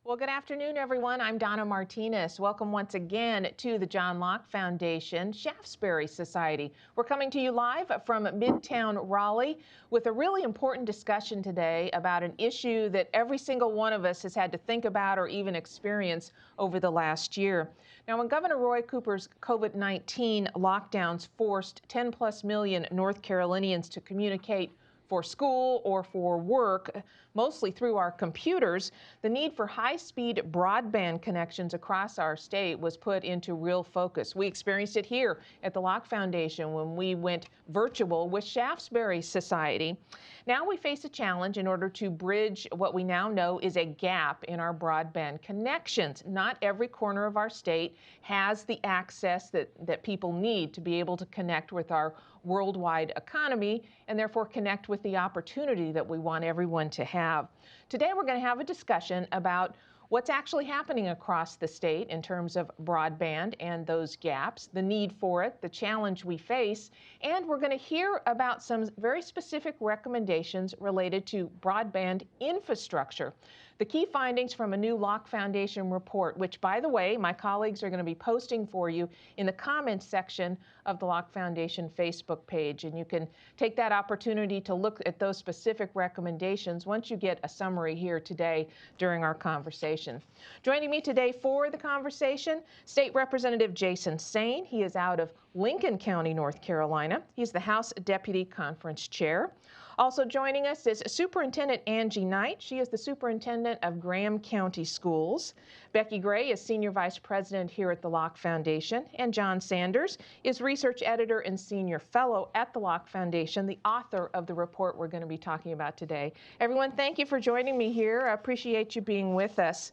Well, good afternoon, everyone. I'm Donna Martinez. Welcome once again to the John Locke Foundation Shaftesbury Society. We're coming to you live from Midtown Raleigh with a really important discussion today about an issue that every single one of us has had to think about or even experience over the last year. Now, when Governor Roy Cooper's COVID-19 lockdowns forced 10 plus million North Carolinians to communicate for school or for work, mostly through our computers, the need for high-speed broadband connections across our state was put into real focus. We experienced it here at the Locke Foundation when we went virtual with Shaftesbury Society. Now we face a challenge in order to bridge what we now know is a gap in our broadband connections. Not every corner of our state has the access that people need to be able to connect with our worldwide economy and therefore connect with the opportunity that we want everyone to have. Today we're going to have a discussion about what's actually happening across the state in terms of broadband and those gaps, the need for it, the challenge we face, and we're going to hear about some very specific recommendations related to broadband infrastructure. The key findings from a new Locke Foundation report, which, by the way, my colleagues are going to be posting for you in the comments section of the Locke Foundation Facebook page. And you can take that opportunity to look at those specific recommendations once you get a summary here today during our conversation. Joining me today for the conversation, State Representative Jason Sain. He is out of Lincoln County, North Carolina. He's the House Deputy Conference Chair. Also joining us is Superintendent Angie Knight. She is the Superintendent of Graham County Schools. Becky Gray is Senior Vice President here at the Locke Foundation. And John Sanders is Research Editor and Senior Fellow at the Locke Foundation, the author of the report we're going to be talking about today. Everyone, thank you for joining me here. I appreciate you being with us.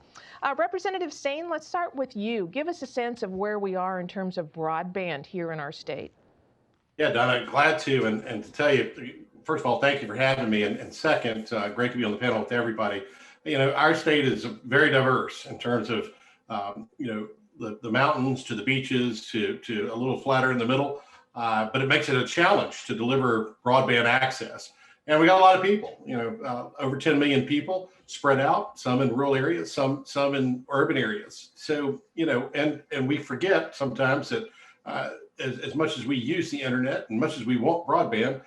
Representative Sain, let's start with you. Give us a sense of where we are in terms of broadband here in our state. Yeah, Donna, glad to. And to tell you, first of all, thank you for having me. And second, great to be on the panel with everybody. You know, our state is very diverse in terms of, the mountains to the beaches to a little flatter in the middle. But it makes it a challenge to deliver broadband access. And we got a lot of people, over 10 million people spread out, some in rural areas, some in urban areas. So, and we forget sometimes that as much as we use the internet and much as we want broadband,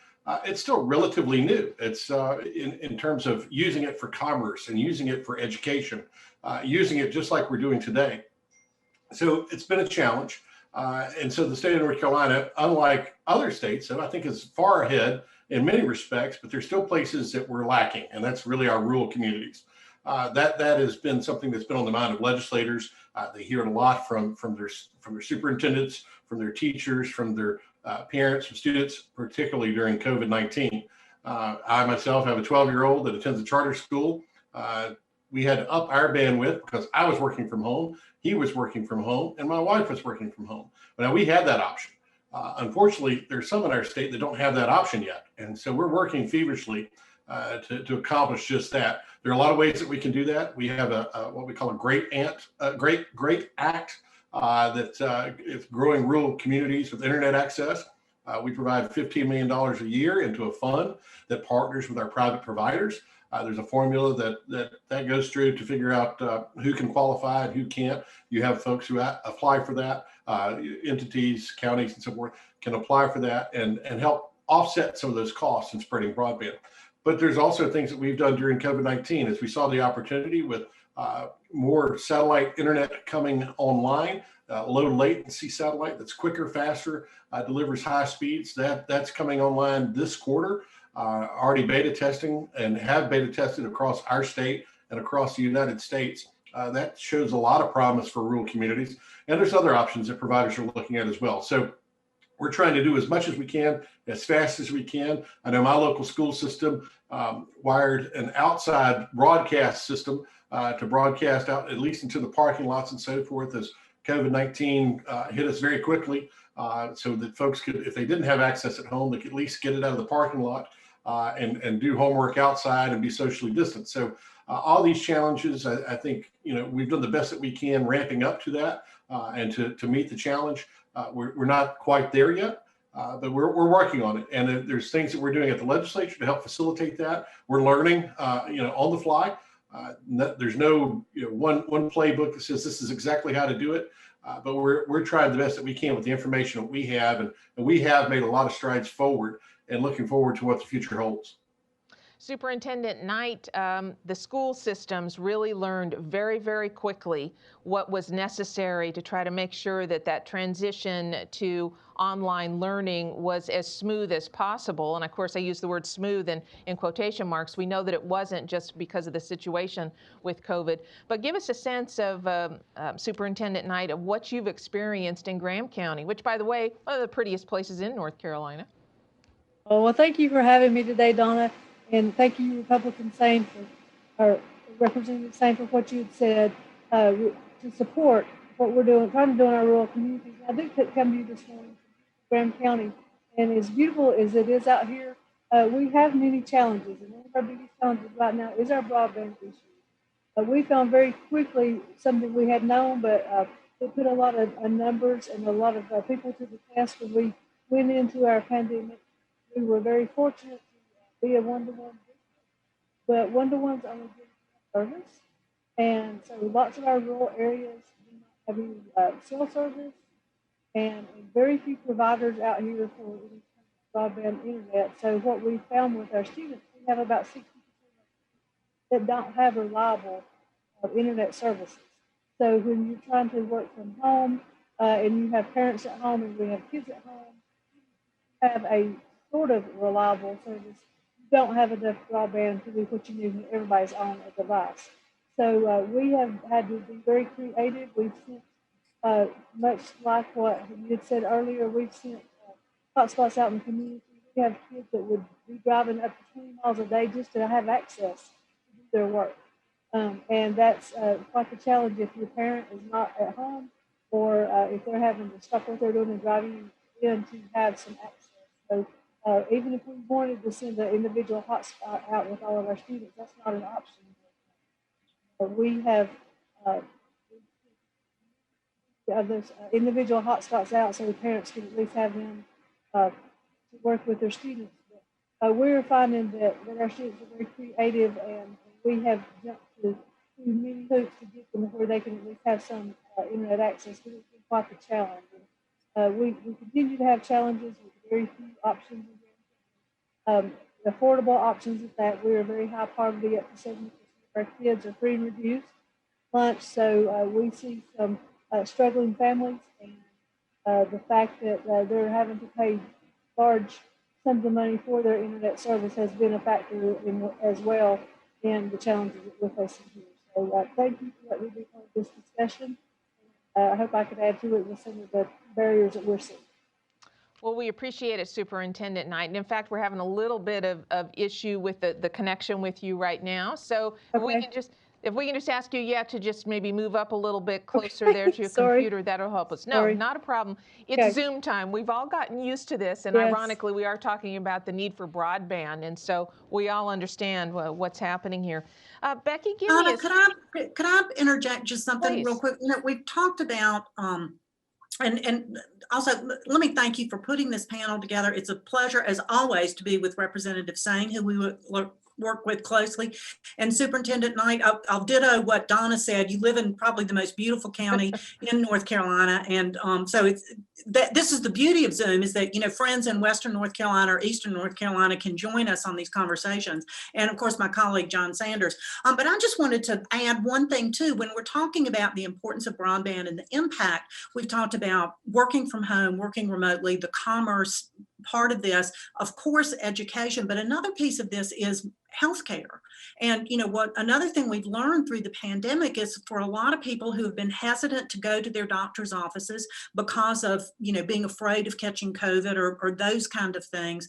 it's still relatively new. It's in terms of using it for commerce and using it for education, using it just like we're doing today. So it's been a challenge. And so the state of North Carolina, unlike other states, I think is far ahead in many respects, but there's still places that we're lacking. And that's really our rural communities. That has been something that's been on the mind of legislators. They hear it a lot from their superintendents, from their teachers, from their parents, from students, particularly during COVID-19. I myself have a 12-year-old that attends a charter school. We had to up our bandwidth because I was working from home, he was working from home, and my wife was working from home. But now we had that option. Unfortunately, there's some in our state that don't have that option yet. And so we're working feverishly to accomplish just that. There are a lot of ways that we can do that. We have what we call a great act that is growing rural communities with internet access. We provide $15 million a year into a fund that partners with our private providers. There's a formula that goes through to figure out who can qualify and who can't. You have folks who apply for that. Entities, counties, and so forth can apply for that and help offset some of those costs in spreading broadband. But there's also things that we've done during COVID-19 as we saw the opportunity with more satellite internet coming online, low latency satellite that's quicker, faster, delivers high speeds. That's coming online this quarter. Already beta testing and have beta tested across our state and across the United States. That shows a lot of promise for rural communities. And there's other options that providers are looking at as well. So we're trying to do as much as we can, as fast as we can. I know my local school system wired an outside broadcast system to broadcast out at least into the parking lots and so forth as COVID-19 hit us very quickly so that folks could, if they didn't have access at home, they could at least get it out of the parking lot and do homework outside and be socially distant. So all these challenges, I think, we've done the best that we can ramping up to that and to meet the challenge. We're not quite there yet, but we're working on it. And there's things that we're doing at the legislature to help facilitate that. We're learning, on the fly. There's no one playbook that says this is exactly how to do it. But we're trying the best that we can with the information that we have, and we have made a lot of strides forward, and looking forward to what the future holds. Superintendent Knight, the school systems really learned very, very quickly what was necessary to try to make sure that that transition to online learning was as smooth as possible. And of course, I use the word smooth in quotation marks. We know that it wasn't just because of the situation with COVID. But give us a sense of, Superintendent Knight, of what you've experienced in Graham County, which, by the way, one of the prettiest places in North Carolina. Oh, well, thank you for having me today, Donna. And thank you, Republican Sane, or Representative Sane, for what you had said to support what we're doing, trying to do in our rural communities. I did come to you this morning from Graham County, and as beautiful as it is out here, we have many challenges, and one of our biggest challenges right now is our broadband issue. We found very quickly something we had known, but it put a lot of numbers and a lot of people to the test when we went into our pandemic. We were very fortunate to be a one-to-one business, but one-to-ones only give service. And so lots of our rural areas do not have any cell service, and very few providers out here for any kind of broadband internet. So what we found with our students, we have about 60% that don't have reliable internet services. So when you're trying to work from home and you have parents at home and we have kids at home, have a sort of reliable service, you don't have enough broadband to do what you need when everybody's on a device. So we have had to be very creative. We've sent, much like what you had said earlier, we've sent hotspots out in the community. We have kids that would be driving up to 20 miles a day just to have access to do their work. And that's quite the challenge if your parent is not at home, or if they're having to stop what they're doing and driving in to have some access. So even if we wanted to send an individual hotspot out with all of our students, that's not an option. But we have those individual hotspots out so the parents can at least have them to work with their students. But we're finding that our students are very creative, and we have jumped through many hoops to get them where they can at least have some internet access, because it's been quite the challenge. We continue to have challenges with very few options. Affordable options at that. We are very high poverty, up to 70% of our kids are free and reduced lunch. So we see some struggling families, and the fact that they're having to pay large sums of money for their internet service has been a factor as well in the challenges that we're facing here. So thank you for letting me be part of this discussion. I hope I could add to it with some of the barriers that we're seeing. Well, we appreciate it, Superintendent Knight. And in fact, we're having a little bit of issue with the connection with you right now. So if we can just ask you, to just maybe move up a little bit closer there to your computer, that'll help us. No, not a problem. It's Zoom time. We've all gotten used to this. And ironically, we are talking about the need for broadband. And so we all understand what's happening here. Becky, give me could I interject just something real quick? We've talked about, and also, let me thank you for putting this panel together. It's a pleasure, as always, to be with Representative Sane, who we work with closely, and Superintendent Knight. I'll ditto what Donna said. You live in probably the most beautiful county in North Carolina, and so this is the beauty of Zoom, is that friends in Western North Carolina or Eastern North Carolina can join us on these conversations, and of course my colleague John Sanders. But I just wanted to add one thing too. When we're talking about the importance of broadband and the impact, we've talked about working from home, working remotely, the commerce part of this, of course, education, but another piece of this is healthcare. And another thing we've learned through the pandemic is, for a lot of people who have been hesitant to go to their doctor's offices because of being afraid of catching COVID or those kind of things,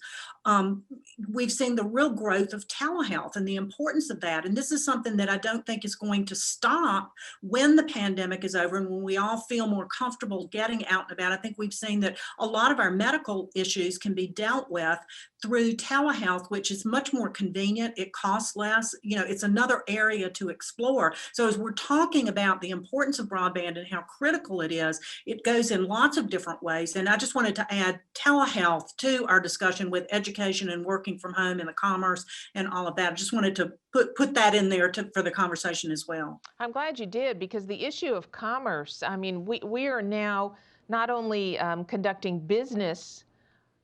we've seen the real growth of telehealth and the importance of that. And this is something that I don't think is going to stop when the pandemic is over and when we all feel more comfortable getting out and about. I think we've seen that a lot of our medical issues can be dealt with through telehealth, which is much more convenient. It costs less. You know, it's another area to explore. So as we're talking about the importance of broadband and how critical it is, it goes in lots of different ways. And I just wanted to add telehealth to our discussion with education and working from home and the commerce and all of that. I just wanted to put that in there for the conversation as well. I'm glad you did, because the issue of commerce, I mean, we are now not only conducting business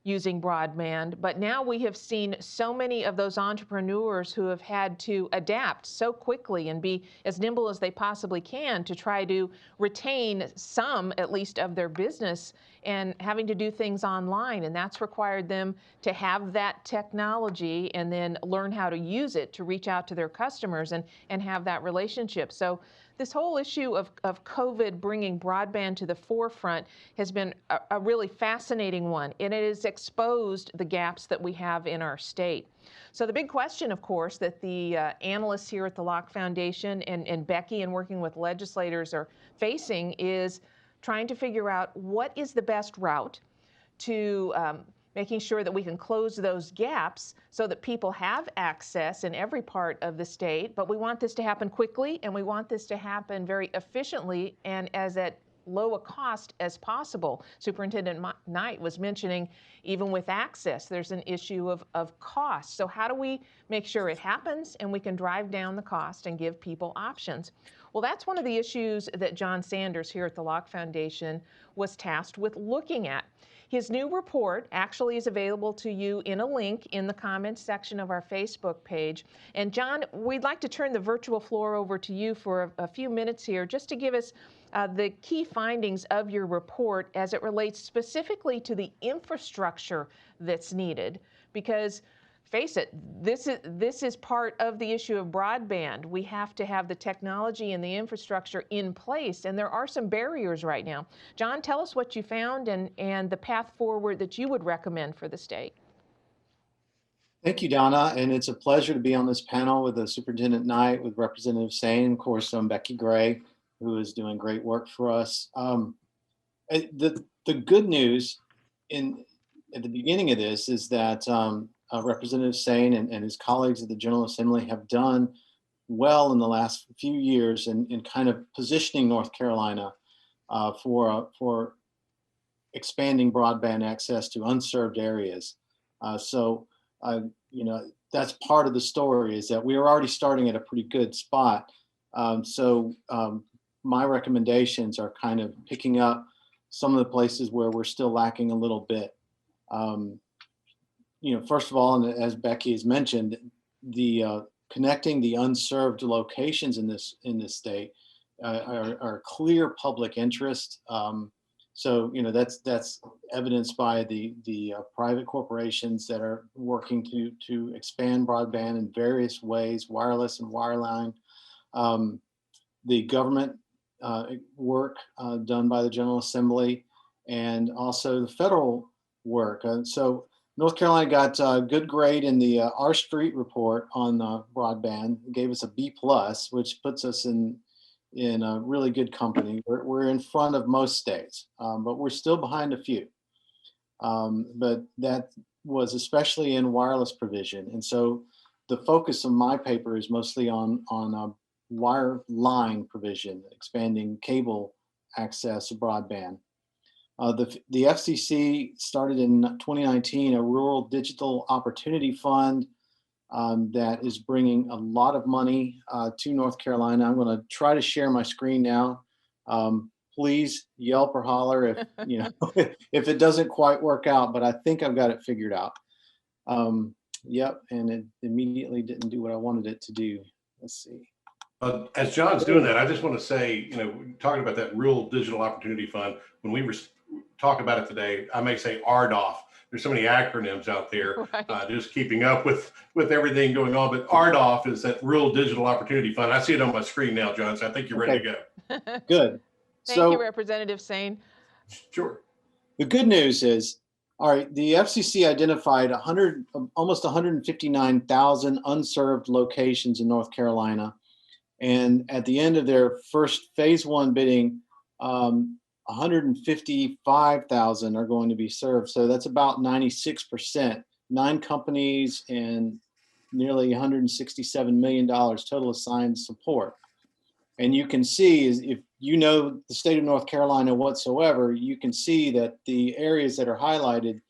using broadband, but now we have seen so many of those entrepreneurs who have had to adapt so quickly and be as nimble as they possibly can to try to retain some, at least, of their business, and having to do things online. And that's required them to have that technology and then learn how to use it to reach out to their customers and have that relationship. So this whole issue of COVID bringing broadband to the forefront has been a really fascinating one, and it has exposed the gaps that we have in our state. So the big question, of course, that the analysts here at the Locke Foundation and Becky, and working with legislators, are facing is trying to figure out what is the best route to making sure that we can close those gaps so that people have access in every part of the state. But we want this to happen quickly, and we want this to happen very efficiently and as at low a cost as possible. Superintendent Knight was mentioning, even with access, there's an issue of cost. So how do we make sure it happens and we can drive down the cost and give people options? Well, that's one of the issues that John Sanders here at the Locke Foundation was tasked with looking at. His new report actually is available to you in a link in the comments section of our Facebook page. And John, we'd like to turn the virtual floor over to you for a few minutes here, just to give us the key findings of your report as it relates specifically to the infrastructure that's needed. Because face it, this is part of the issue of broadband. We have to have the technology and the infrastructure in place, and there are some barriers right now. John, tell us what you found and the path forward that you would recommend for the state. Thank you, Donna, and it's a pleasure to be on this panel with the Superintendent Knight, with Representative Sane, of course, Becky Gray, who is doing great work for us. The good news at the beginning of this is that Representative Sane and his colleagues at the General Assembly have done well in the last few years in kind of positioning North Carolina for expanding broadband access to unserved areas. You know, that's part of the story, is that we are already starting at a pretty good spot. My recommendations are kind of picking up some of the places where we're still lacking a little bit. You know, first of all, and as Becky has mentioned, the connecting the unserved locations in this state are clear public interest. So you know, that's evidenced by the private corporations that are working to expand broadband in various ways, wireless and wireline. The government work done by the General Assembly, and also the federal work. So North Carolina got a good grade in the Our Street report on broadband. It gave us a B+, which puts us in a really good company. We're in front of most states, but we're still behind a few. But that was especially in wireless provision. And so the focus of my paper is mostly on wire line provision, expanding cable access to broadband. The FCC started in 2019 a Rural Digital Opportunity Fund that is bringing a lot of money to North Carolina. I'm going to try to share my screen now. Please yelp or holler if you know if it doesn't quite work out, but I think I've got it figured out. Yep, and it immediately didn't do what I wanted it to do. Let's see. As John's doing that, I just want to say, you know, talking about that Rural Digital Opportunity Fund, when we talk about it today, I may say RDOF. There's so many acronyms out there, right. Just keeping up with everything going on. But RDOF is that Rural Digital Opportunity Fund. I see it on my screen now, John, so I think you're ready to go. Good. Thank you, Representative Sane. Sure. The good news is, all right, the FCC identified almost 159,000 unserved locations in North Carolina. And at the end of their first phase 1 bidding, 155,000 are going to be served. So that's about 96% 9 companies and nearly $167 million total assigned support. And you can see, if you know the state of North Carolina whatsoever, you can see that the areas that are highlighted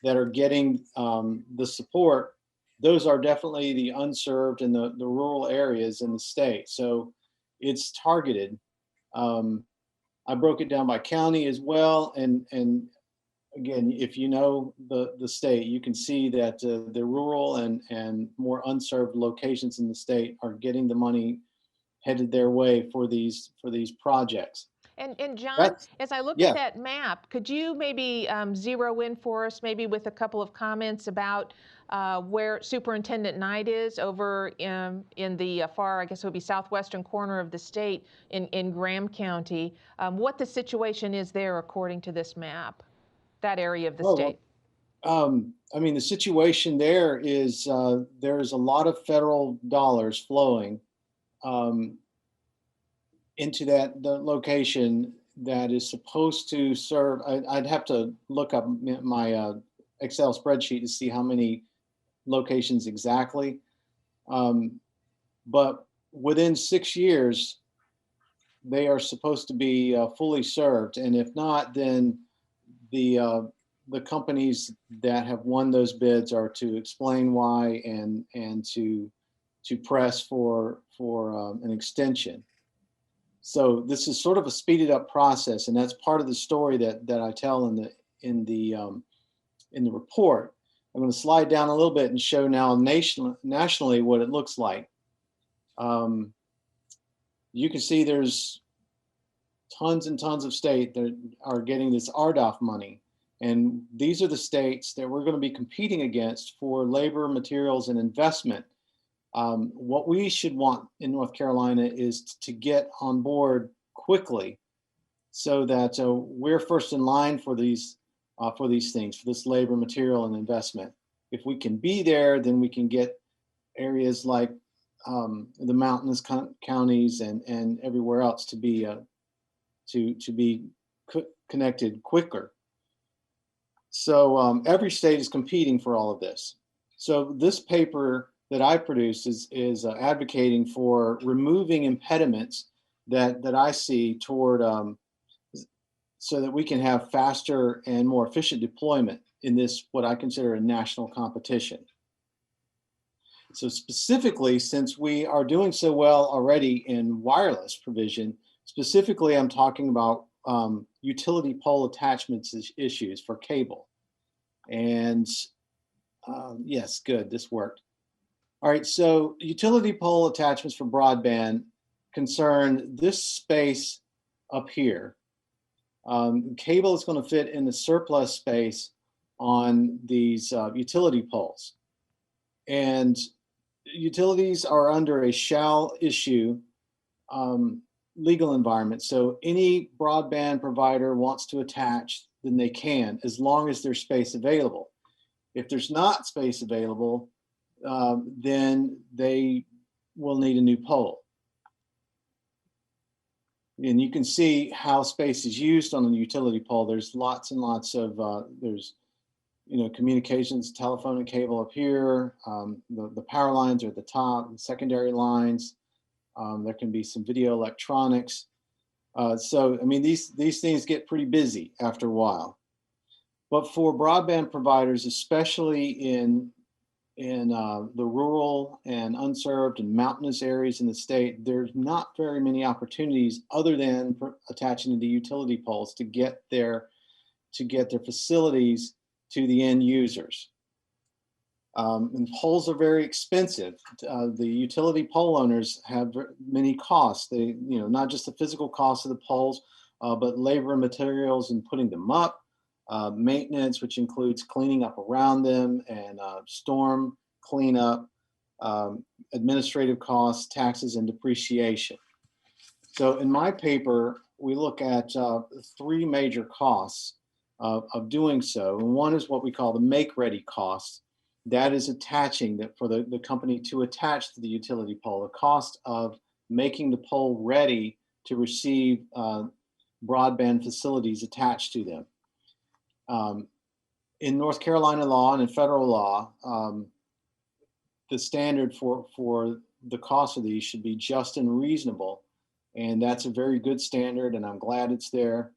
that are getting the support, those are definitely the unserved and the rural areas in the state. So it's targeted. I broke it down by county as well. And again, if you know the state, you can see that the rural and more unserved locations in the state are getting the money headed their way for these projects. And John, That's, as I look at yeah. that map, could you maybe zero in for us, maybe with a couple of comments about where Superintendent Knight is over in the far, I guess it would be southwestern corner of the state in Graham County, what the situation is there according to this map, that area of the state? I mean, the situation there is there's a lot of federal dollars flowing into the location that is supposed to serve. I'd have to look up my Excel spreadsheet to see how many locations exactly. But within 6 years, they are supposed to be fully served. And if not, then the companies that have won those bids are to explain why and to press for an extension. So this is sort of a speeded up process, and that's part of the story that I tell in the report. I'm going to slide down a little bit and show now nationally what it looks like. You can see there's tons and tons of states that are getting this RDOF money. And these are the states that we're going to be competing against for labor, materials, and investment. What we should want in North Carolina is to get on board quickly so that we're first in line for these things, for this labor, material, and investment. If we can be there, then we can get areas like the mountainous counties and everywhere else to be connected quicker. So every state is competing for all of this. So this paper that I produced is advocating for removing impediments that I see toward so that we can have faster and more efficient deployment in this, what I consider a national competition. So specifically, since we are doing so well already in wireless provision, specifically I'm talking about utility pole attachments issues for cable. And yes, good, this worked. All right, so utility pole attachments for broadband concern this space up here. Cable is going to fit in the surplus space on these utility poles. And utilities are under a shall issue legal environment. So any broadband provider wants to attach, then they can, as long as there's space available. If there's not space available, then they will need a new pole. And you can see how space is used on a utility pole. There's lots and lots of, there's, communications, telephone and cable up here. The power lines are at the top, the secondary lines. There can be some video electronics. So, I mean, these things get pretty busy after a while. But for broadband providers, especially in the rural and unserved and mountainous areas in the state, there's not very many opportunities other than attaching to the utility poles to get their facilities to the end users. And poles are very expensive. The utility pole owners have many costs. They, not just the physical cost of the poles, but labor and materials and putting them up, maintenance, which includes cleaning up around them, and storm cleanup, administrative costs, taxes, and depreciation. So in my paper, we look at 3 major costs of doing so. And one is what we call the make-ready cost. That is attaching that for the company to attach to the utility pole, the cost of making the pole ready to receive broadband facilities attached to them. in North Carolina law and in federal law, the standard for the cost of these should be just and reasonable. And that's a very good standard, and I'm glad it's there.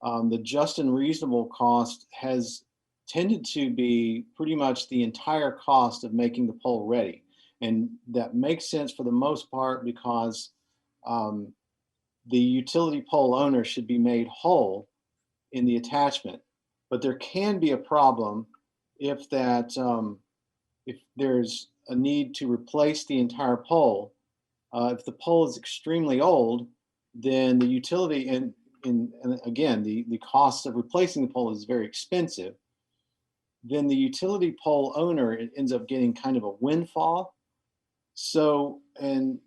The just and reasonable cost has tended to be pretty much the entire cost of making the pole ready. And that makes sense for the most part because the utility pole owner should be made whole in the attachment. But there can be a problem if if there's a need to replace the entire pole. If the pole is extremely old, then the utility and again, the cost of replacing the pole is very expensive. Then the utility pole owner ends up getting kind of a windfall. So, and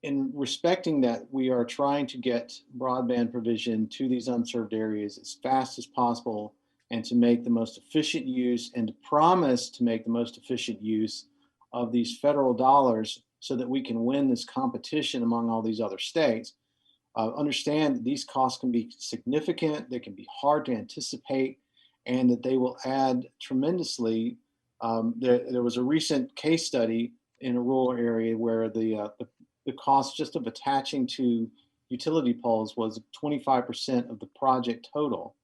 in respecting that, we are trying to get broadband provision to these unserved areas as fast as possible and to make the most efficient use and to promise to make the most efficient use of these federal dollars so that we can win this competition among all these other states. Understand that these costs can be significant, they can be hard to anticipate, and that they will add tremendously. There was a recent case study in a rural area where the cost just of attaching to utility poles was 25% of the project total.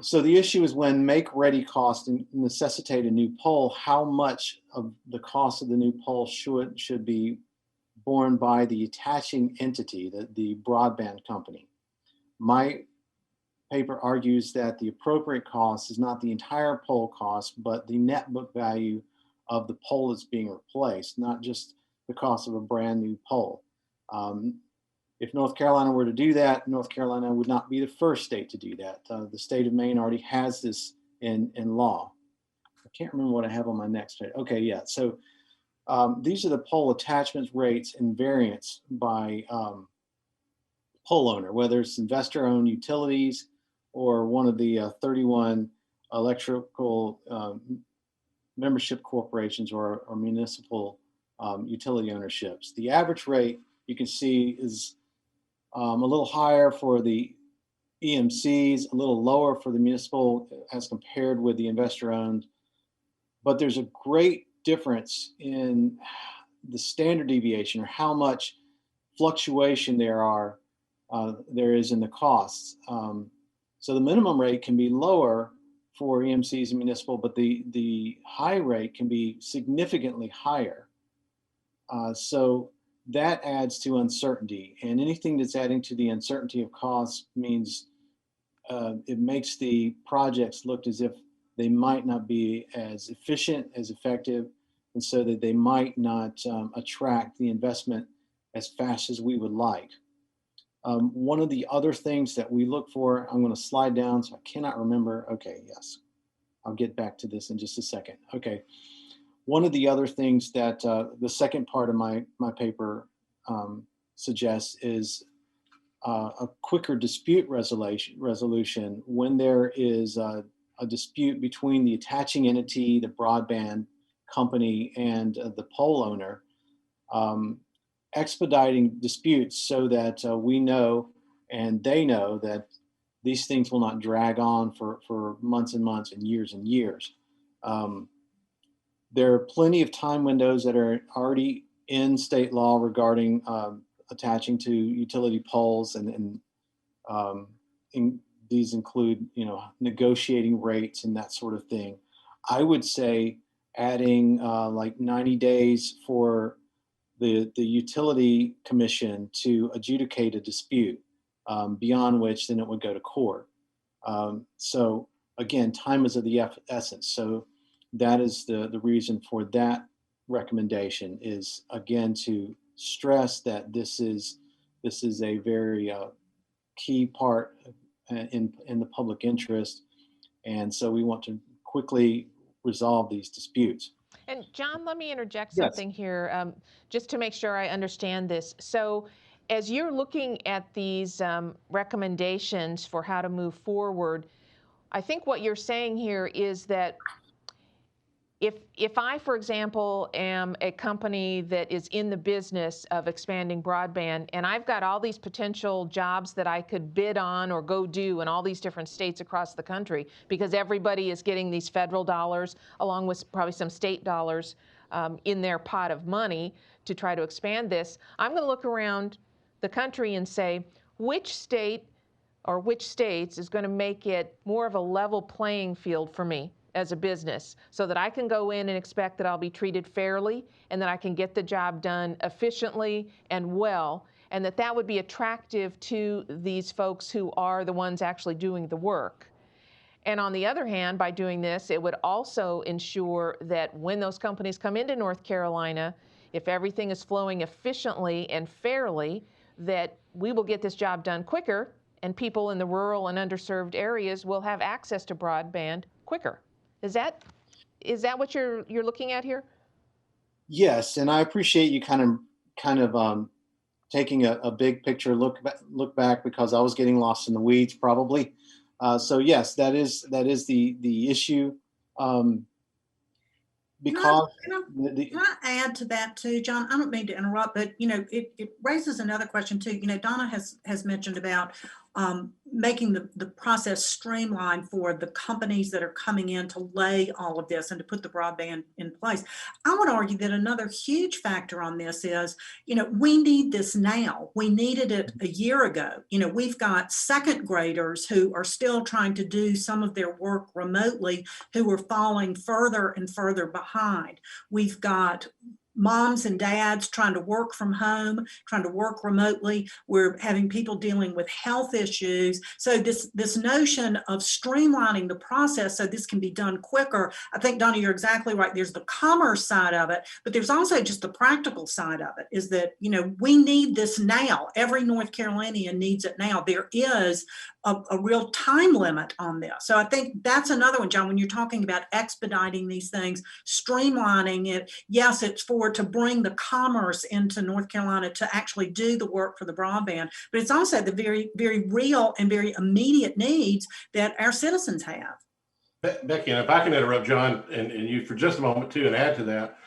So the issue is when make-ready costs necessitate a new pole, how much of the cost of the new pole should be borne by the attaching entity, the broadband company. My paper argues that the appropriate cost is not the entire pole cost, but the net book value of the pole that's being replaced, not just the cost of a brand new pole. If North Carolina were to do that, North Carolina would not be the first state to do that. The state of Maine already has this in law. I can't remember what I have on my next page. Okay, yeah, so these are the pole attachments rates and variance by pole owner, whether it's investor-owned utilities or one of the 31 electrical membership corporations or municipal utility ownerships. The average rate you can see is a little higher for the EMCs, a little lower for the municipal as compared with the investor-owned. But there's a great difference in the standard deviation or how much fluctuation there is in the costs. So the minimum rate can be lower for EMCs and municipal, but the high rate can be significantly higher. So that adds to uncertainty, and anything that's adding to the uncertainty of costs means it makes the projects look as if they might not be as efficient, as effective, and so that they might not attract the investment as fast as we would like. One of the other things that we look for, I'm going to slide down so I cannot remember. Okay, yes, I'll get back to this in just a second. Okay, one of the other things that the second part of my paper suggests is a quicker dispute resolution when there is a dispute between the attaching entity, the broadband company, and the pole owner. Expediting disputes so that we know and they know that these things will not drag on for months and months and years. There are plenty of time windows that are already in state law regarding attaching to utility poles, and these include, negotiating rates and that sort of thing. I would say adding like 90 days for the utility commission to adjudicate a dispute, beyond which then it would go to court. So again, time is of the essence. So that is the reason for that recommendation, is again to stress that this is a very key part in the public interest, and so we want to quickly resolve these disputes. And John, let me interject something here, just to make sure I understand this. So as you're looking at these recommendations for how to move forward, I think what you're saying here is that if I, for example, am a company that is in the business of expanding broadband, and I've got all these potential jobs that I could bid on or go do in all these different states across the country, because everybody is getting these federal dollars along with probably some state dollars in their pot of money to try to expand this, I'm going to look around the country and say, which state or which states is going to make it more of a level playing field for me as a business, so that I can go in and expect that I'll be treated fairly and that I can get the job done efficiently and well, and that would be attractive to these folks who are the ones actually doing the work. And on the other hand, by doing this, it would also ensure that when those companies come into North Carolina, if everything is flowing efficiently and fairly, that we will get this job done quicker, and people in the rural and underserved areas will have access to broadband quicker. Is that what you're looking at here? Yes, and I appreciate you kind of taking a big picture look back, because I was getting lost in the weeds probably. So yes, that is the issue. Because can I add to that too, John? I don't mean to interrupt, but it raises another question too. Donna has mentioned about making the process streamlined for the companies that are coming in to lay all of this and to put the broadband in place. I would argue that another huge factor on this is, we need this now. We needed it a year ago. We've got second graders who are still trying to do some of their work remotely, who are falling further and further behind. We've got moms and dads trying to work from home, trying to work remotely. We're having people dealing with health issues. So this notion of streamlining the process so this can be done quicker, I think, Donna, you're exactly right. There's the commerce side of it, but there's also just the practical side of it, is that, we need this now. Every North Carolinian needs it now. There is a real time limit on this. So I think that's another one, John, when you're talking about expediting these things, streamlining it. Yes, it's to bring the commerce into North Carolina to actually do the work for the broadband, but it's also the very, very real and very immediate needs that our citizens have. Becky, and if I can interrupt John and you for just a moment too, and add to that,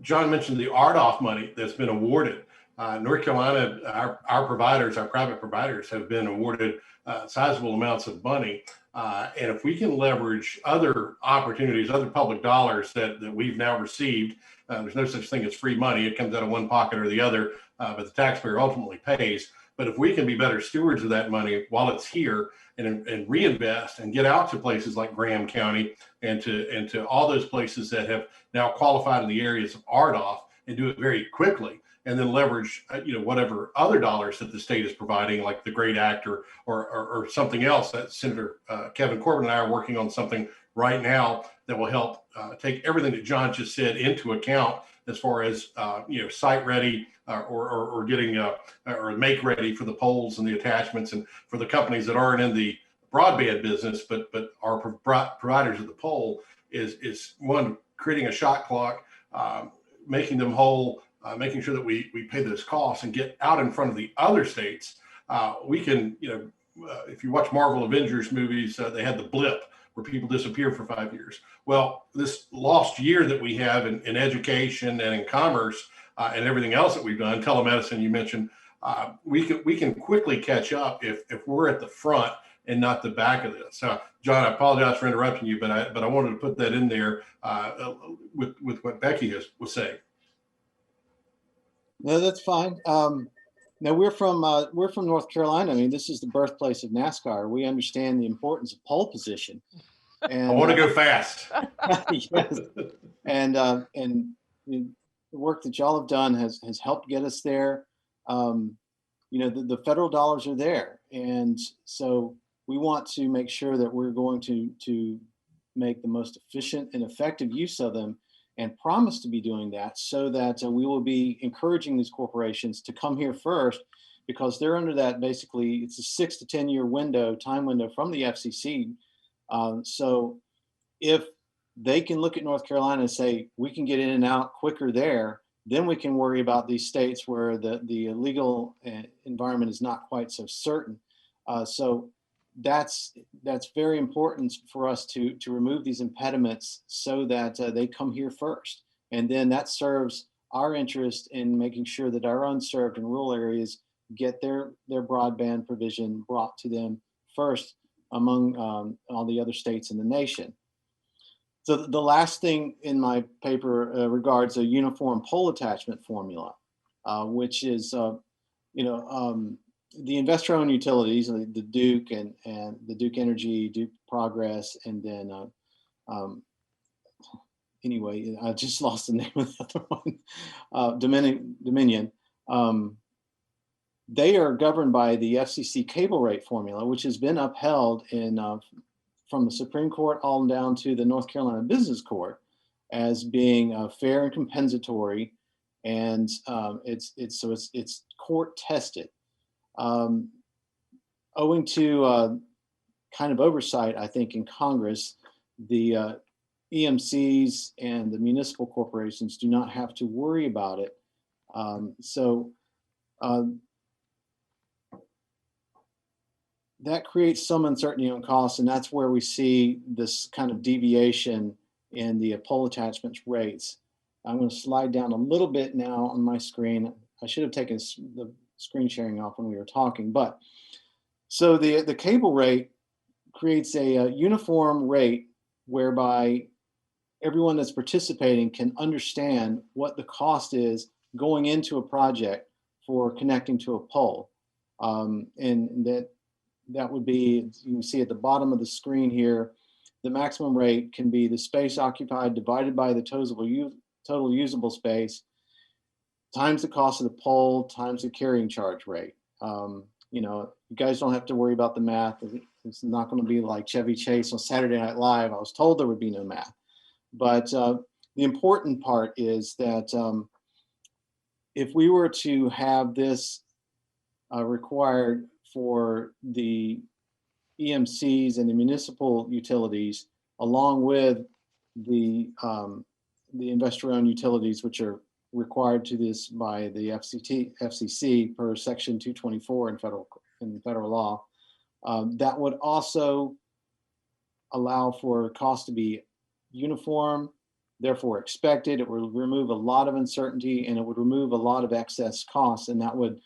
John mentioned the RDOF money that's been awarded. North Carolina, our providers, our private providers, have been awarded sizable amounts of money. And if we can leverage other opportunities, other public dollars that we've now received, there's no such thing as free money. It comes out of one pocket or the other, but the taxpayer ultimately pays. But if we can be better stewards of that money while it's here and reinvest and get out to places like Graham County and to all those places that have now qualified in the areas of RDOF, and do it very quickly, and then leverage, whatever other dollars that the state is providing, like the GREAT Act or something else. That Senator Kevin Corbin and I are working on something right now that will help take everything that John just said into account, as far as site ready or getting or make ready for the poles and the attachments, and for the companies that aren't in the broadband business but are providers of the pole, is one, creating a shot clock, making them whole. Making sure that we pay those costs and get out in front of the other states. We can, if you watch Marvel Avengers movies, they had the blip where people disappear for 5 years. Well, this lost year that we have in education and in commerce and everything else that we've done, telemedicine you mentioned, we can quickly catch up if we're at the front and not the back of this. John, I apologize for interrupting you, but I wanted to put that in there with what Becky was saying. No, that's fine. Now we're from North Carolina. I mean, this is the birthplace of NASCAR. We understand the importance of pole position. And I want to go fast. Yes. And the work that y'all have done has helped get us there. The federal dollars are there, and so we want to make sure that we're going to make the most efficient and effective use of them, and promise to be doing that, so that we will be encouraging these corporations to come here first, because they're under that, basically, it's a 6 to 10 year time window from the FCC. So if they can look at North Carolina and say, we can get in and out quicker there, then we can worry about these states where the legal environment is not quite so certain. So that's very important for us to remove these impediments so that they come here first. And then that serves our interest in making sure that our unserved and rural areas get their broadband provision brought to them first among all the other states in the nation. So the last thing in my paper regards a uniform pole attachment formula, which is, the investor-owned utilities, the Duke and the Duke Energy, Duke Progress, and then anyway, I just lost the name of the other one, Dominion. They are governed by the FCC cable rate formula, which has been upheld from the Supreme Court all down to the North Carolina Business Court as being fair and compensatory, and it's court tested. Owing to kind of oversight, I think, in Congress, the EMCs and the municipal corporations do not have to worry about it. That creates some uncertainty on costs, and that's where we see this kind of deviation in the pole attachment rates. I'm going to slide down a little bit now on my screen. I should have taken the screen sharing off when we were talking, but so the cable rate creates a uniform rate whereby everyone that's participating can understand what the cost is going into a project for connecting to a pole. And that would be, you can see at the bottom of the screen here, the maximum rate can be the space occupied divided by the total usable space times the cost of the pole times the carrying charge rate. You guys don't have to worry about the math. It's not going to be like Chevy Chase on Saturday Night Live. I was told there would be no math. But the important part is that if we were to have this required for the EMCs and the municipal utilities, along with the investor-owned utilities, which are required to this by the FCC per Section 224 in federal law, that would also allow for cost to be uniform, therefore expected. It would remove a lot of uncertainty, and it would remove a lot of excess costs, and that would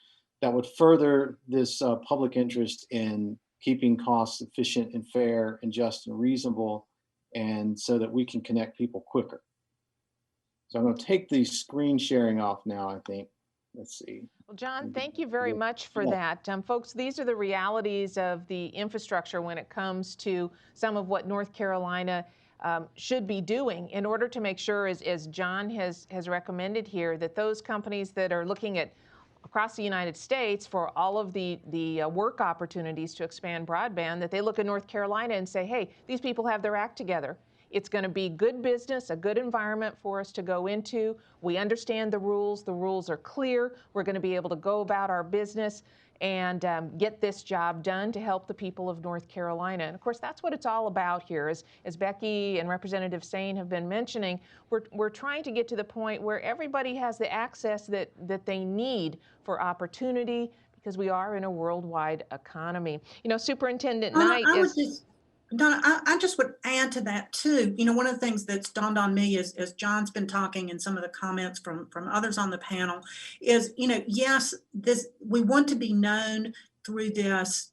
further this public interest in keeping costs efficient and fair and just and reasonable, and so that we can connect people quicker. So I'm going to take the screen sharing off now, I think. Let's see. Well, John, thank you very much for that. Folks, these are the realities of the infrastructure when it comes to some of what North Carolina should be doing in order to make sure, as John has recommended here, that those companies that are looking at across the United States for all of the work opportunities to expand broadband, that they look at North Carolina and say, hey, these people have their act together. It's going to be good business, a good environment for us to go into. We understand the rules. The rules are clear. We're going to be able to go about our business and get this job done to help the people of North Carolina. And of course, that's what it's all about here. As Becky and Representative Sain have been mentioning, we're trying to get to the point where everybody has the access that they need for opportunity, because we are in a worldwide economy. Superintendent Knight is... Donna, I just would add to that too. One of the things that's dawned on me as John's been talking and some of the comments from others on the panel is, yes, we want to be known through this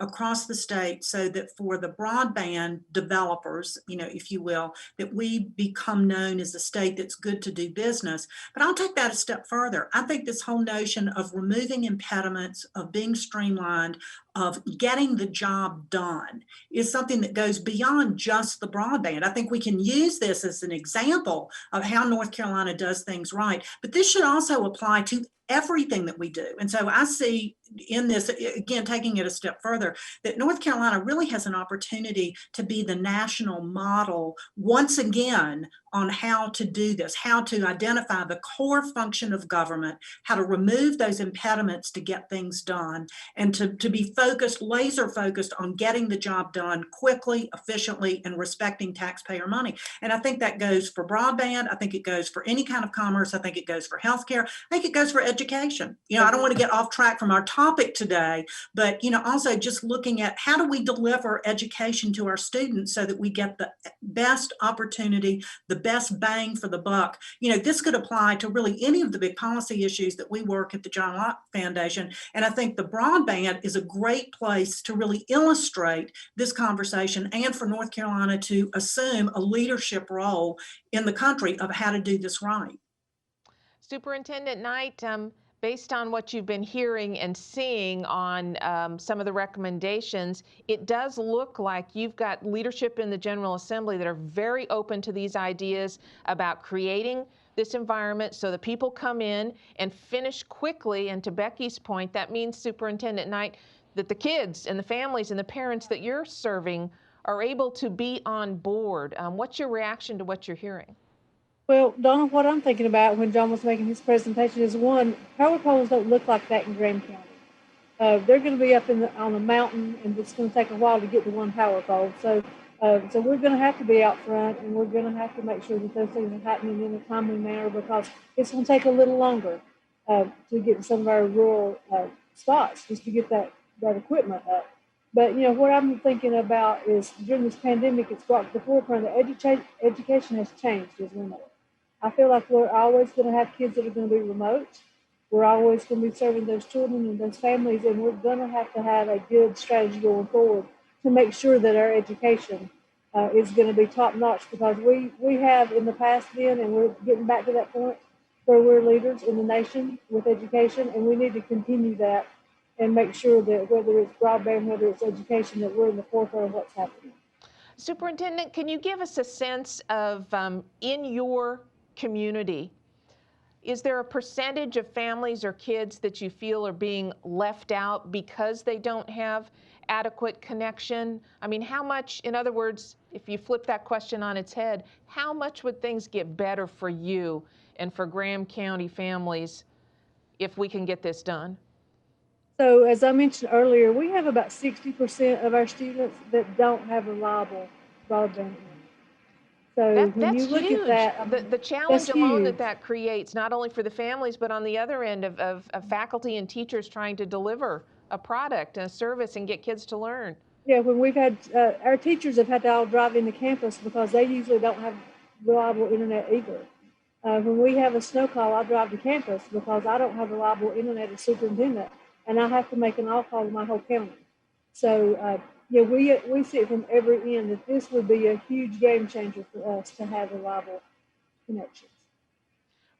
across the state, so that for the broadband developers, if you will, that we become known as a state that's good to do business. But I'll take that a step further. I think this whole notion of removing impediments, of being streamlined, of getting the job done is something that goes beyond just the broadband. I think we can use this as an example of how North Carolina does things right, but this should also apply to everything that we do. And so I see in this, again, taking it a step further, that North Carolina really has an opportunity to be the national model once again on how to do this, how to identify the core function of government, how to remove those impediments to get things done, and to be focused, laser focused on getting the job done quickly, efficiently, and respecting taxpayer money. And I think that goes for broadband. I think it goes for any kind of commerce. I think it goes for healthcare. I think it goes for education. I don't want to get off track from our topic today, but also just looking at how do we deliver education to our students so that we get the best opportunity, the best bang for the buck. This could apply to really any of the big policy issues that we work at the John Locke Foundation. And I think the broadband is a great place to really illustrate this conversation and for North Carolina to assume a leadership role in the country of how to do this right. Superintendent Knight, based on what you've been hearing and seeing on some of the recommendations, it does look like you've got leadership in the General Assembly that are very open to these ideas about creating this environment so that people come in and finish quickly. And to Becky's point, that means, Superintendent Knight, that the kids and the families and the parents that you're serving are able to be on board. What's your reaction to what you're hearing? Well, Donna, what I'm thinking about when John was making his presentation is, one, power poles don't look like that in Graham County. They're going to be up on a mountain, and it's going to take a while to get to one power pole. So we're going to have to be out front, and we're going to have to make sure that those things are happening in a timely manner, because it's going to take a little longer to get to some of our rural spots just to get that equipment up. But what I'm thinking about is, during this pandemic, it's brought to the forefront that education has changed as we know it. I feel like we're always going to have kids that are going to be remote. We're always going to be serving those children and those families, and we're going to have a good strategy going forward to make sure that our education is going to be top notch, because we have in the past been, and we're getting back to that point where we're leaders in the nation with education, and we need to continue that and make sure that whether it's broadband, whether it's education, that we're in the forefront of what's happening. Superintendent, can you give us a sense of, in your community, is there a percentage of families or kids that you feel are being left out because they don't have adequate connection? I mean, how much, in other words, if you flip that question on its head, how much would things get better for you and for Graham County families if we can get this done? So, as I mentioned earlier, we have about 60% of our students that don't have reliable broadband. So when you look huge. at that, the challenge alone huge. that creates, not only for the families, but on the other end of faculty and teachers trying to deliver a product and a service and get kids to learn. Yeah, when we've had, our teachers have had to all drive into campus because they usually don't have reliable internet either. When we have a snow call, I drive to campus because I don't have reliable internet as superintendent, and I have to make an all call to my whole county. So, yeah, we see it from every end that this would be a huge game changer for us to have reliable connections.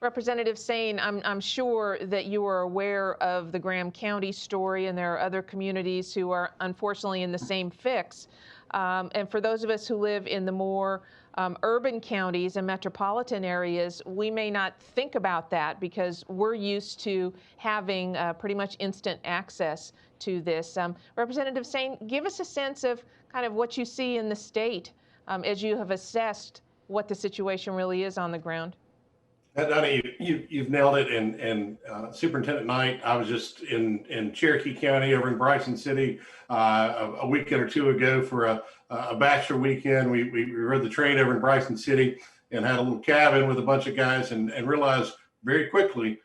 Representative Sain, I'm sure that you are aware of the Graham County story, and there are other communities who are unfortunately in the same fix. And for those of us who live in the more urban counties and metropolitan areas, we may not think about that because we're used to having pretty much instant access to this. Representative Sain, give us a sense of kind of what you see in the state as you have assessed what the situation really is on the ground. Donnie, you've nailed it. And Superintendent Knight, I was just in Cherokee County over in Bryson City a weekend or two ago for a bachelor weekend. We rode the train over in Bryson City and had a little cabin with a bunch of guys, and realized very quickly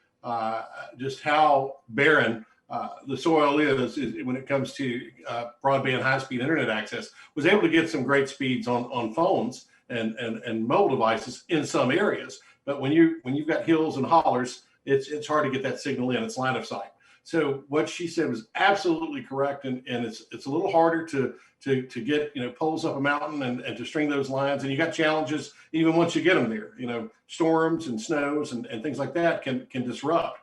just how barren the soil is when it comes to broadband high-speed internet access. Was able to get some great speeds on phones and mobile devices in some areas. But when you've got hills and hollers, it's hard to get that signal in. It's line of sight. So what she said was absolutely correct, and it's a little harder to get poles up a mountain and to string those lines. And you got challenges even once you get them there. Storms and snows and things like that can disrupt.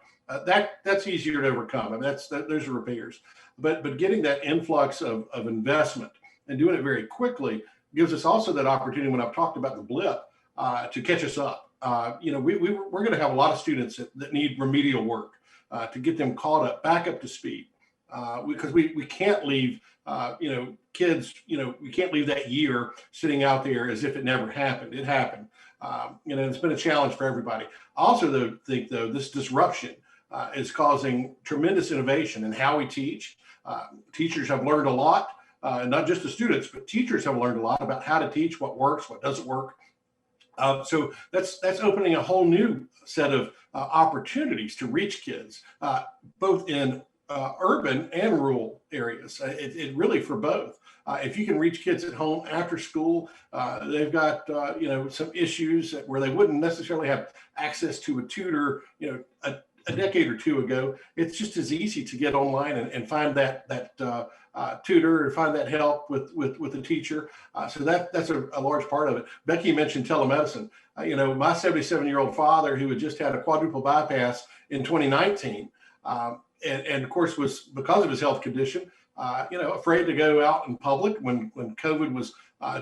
That's easier to overcome. I mean, those are repairs. But getting that influx of investment and doing it very quickly gives us also that opportunity, when I've talked about the blip, to catch us up. We're going to have a lot of students that need remedial work to get them caught up, back up to speed, because we can't leave kids. We can't leave that year sitting out there as if it never happened. It happened. It's been a challenge for everybody. I also think this disruption is causing tremendous innovation in how we teach. Teachers have learned a lot, not just the students, but teachers have learned a lot about how to teach, what works, what doesn't work. So that's opening a whole new set of opportunities to reach kids, both in urban and rural areas. It really for both. If you can reach kids at home after school, they've got some issues where they wouldn't necessarily have access to a tutor, a decade or two ago. It's just as easy to get online and find that tutor or find that help with a teacher. So that's a large part of it. Becky mentioned telemedicine. My 77-year-old father, who had just had a quadruple bypass in 2019, and of course was, because of his health condition, afraid to go out in public when COVID was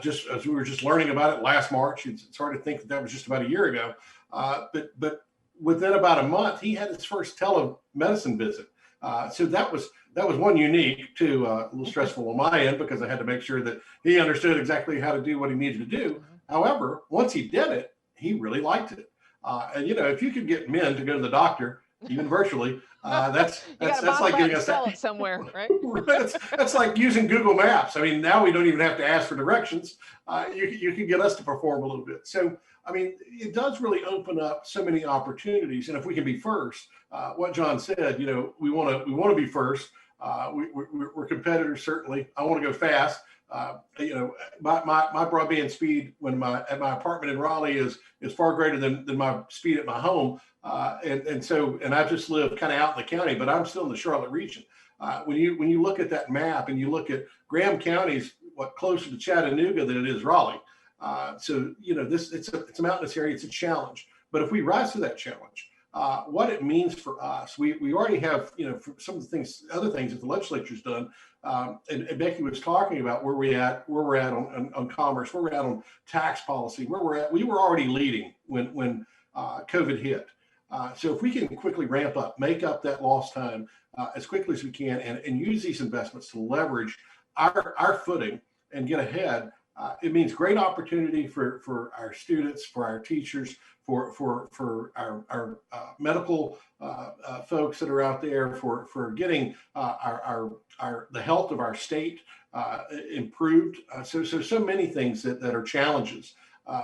just, as we were just learning about it last March. It's hard to think that was just about a year ago. But within about a month, he had his first telemedicine visit. So that was one unique, too, a little stressful on my end, because I had to make sure that he understood exactly how to do what he needed to do. However, once he did it, he really liked it. And if you could get men to go to the doctor, even virtually, that's like getting us sell it somewhere, right? that's like using Google Maps. I mean, now we don't even have to ask for directions. You can get us to perform a little bit. So, I mean, it does really open up so many opportunities. And if we can be first, what John said, we want to be first. We're competitors, certainly. I want to go fast. My broadband speed at my apartment in Raleigh is far greater than my speed at my home. And I just live kind of out in the county, but I'm still in the Charlotte region. When you look at that map and you look at Graham County's closer to Chattanooga than it is Raleigh. So it's a mountainous area. It's a challenge. But if we rise to that challenge, what it means for us, we already have for some of the other things that the legislature's done. And Becky was talking about where we're at on commerce, where we're at on tax policy, where we're at. We were already leading when COVID hit. So if we can quickly ramp up, make up that lost time as quickly as we can, and use these investments to leverage our footing and get ahead, it means great opportunity for our students, for our teachers, for our medical folks that are out there, for getting the health of our state improved. So many things that are challenges.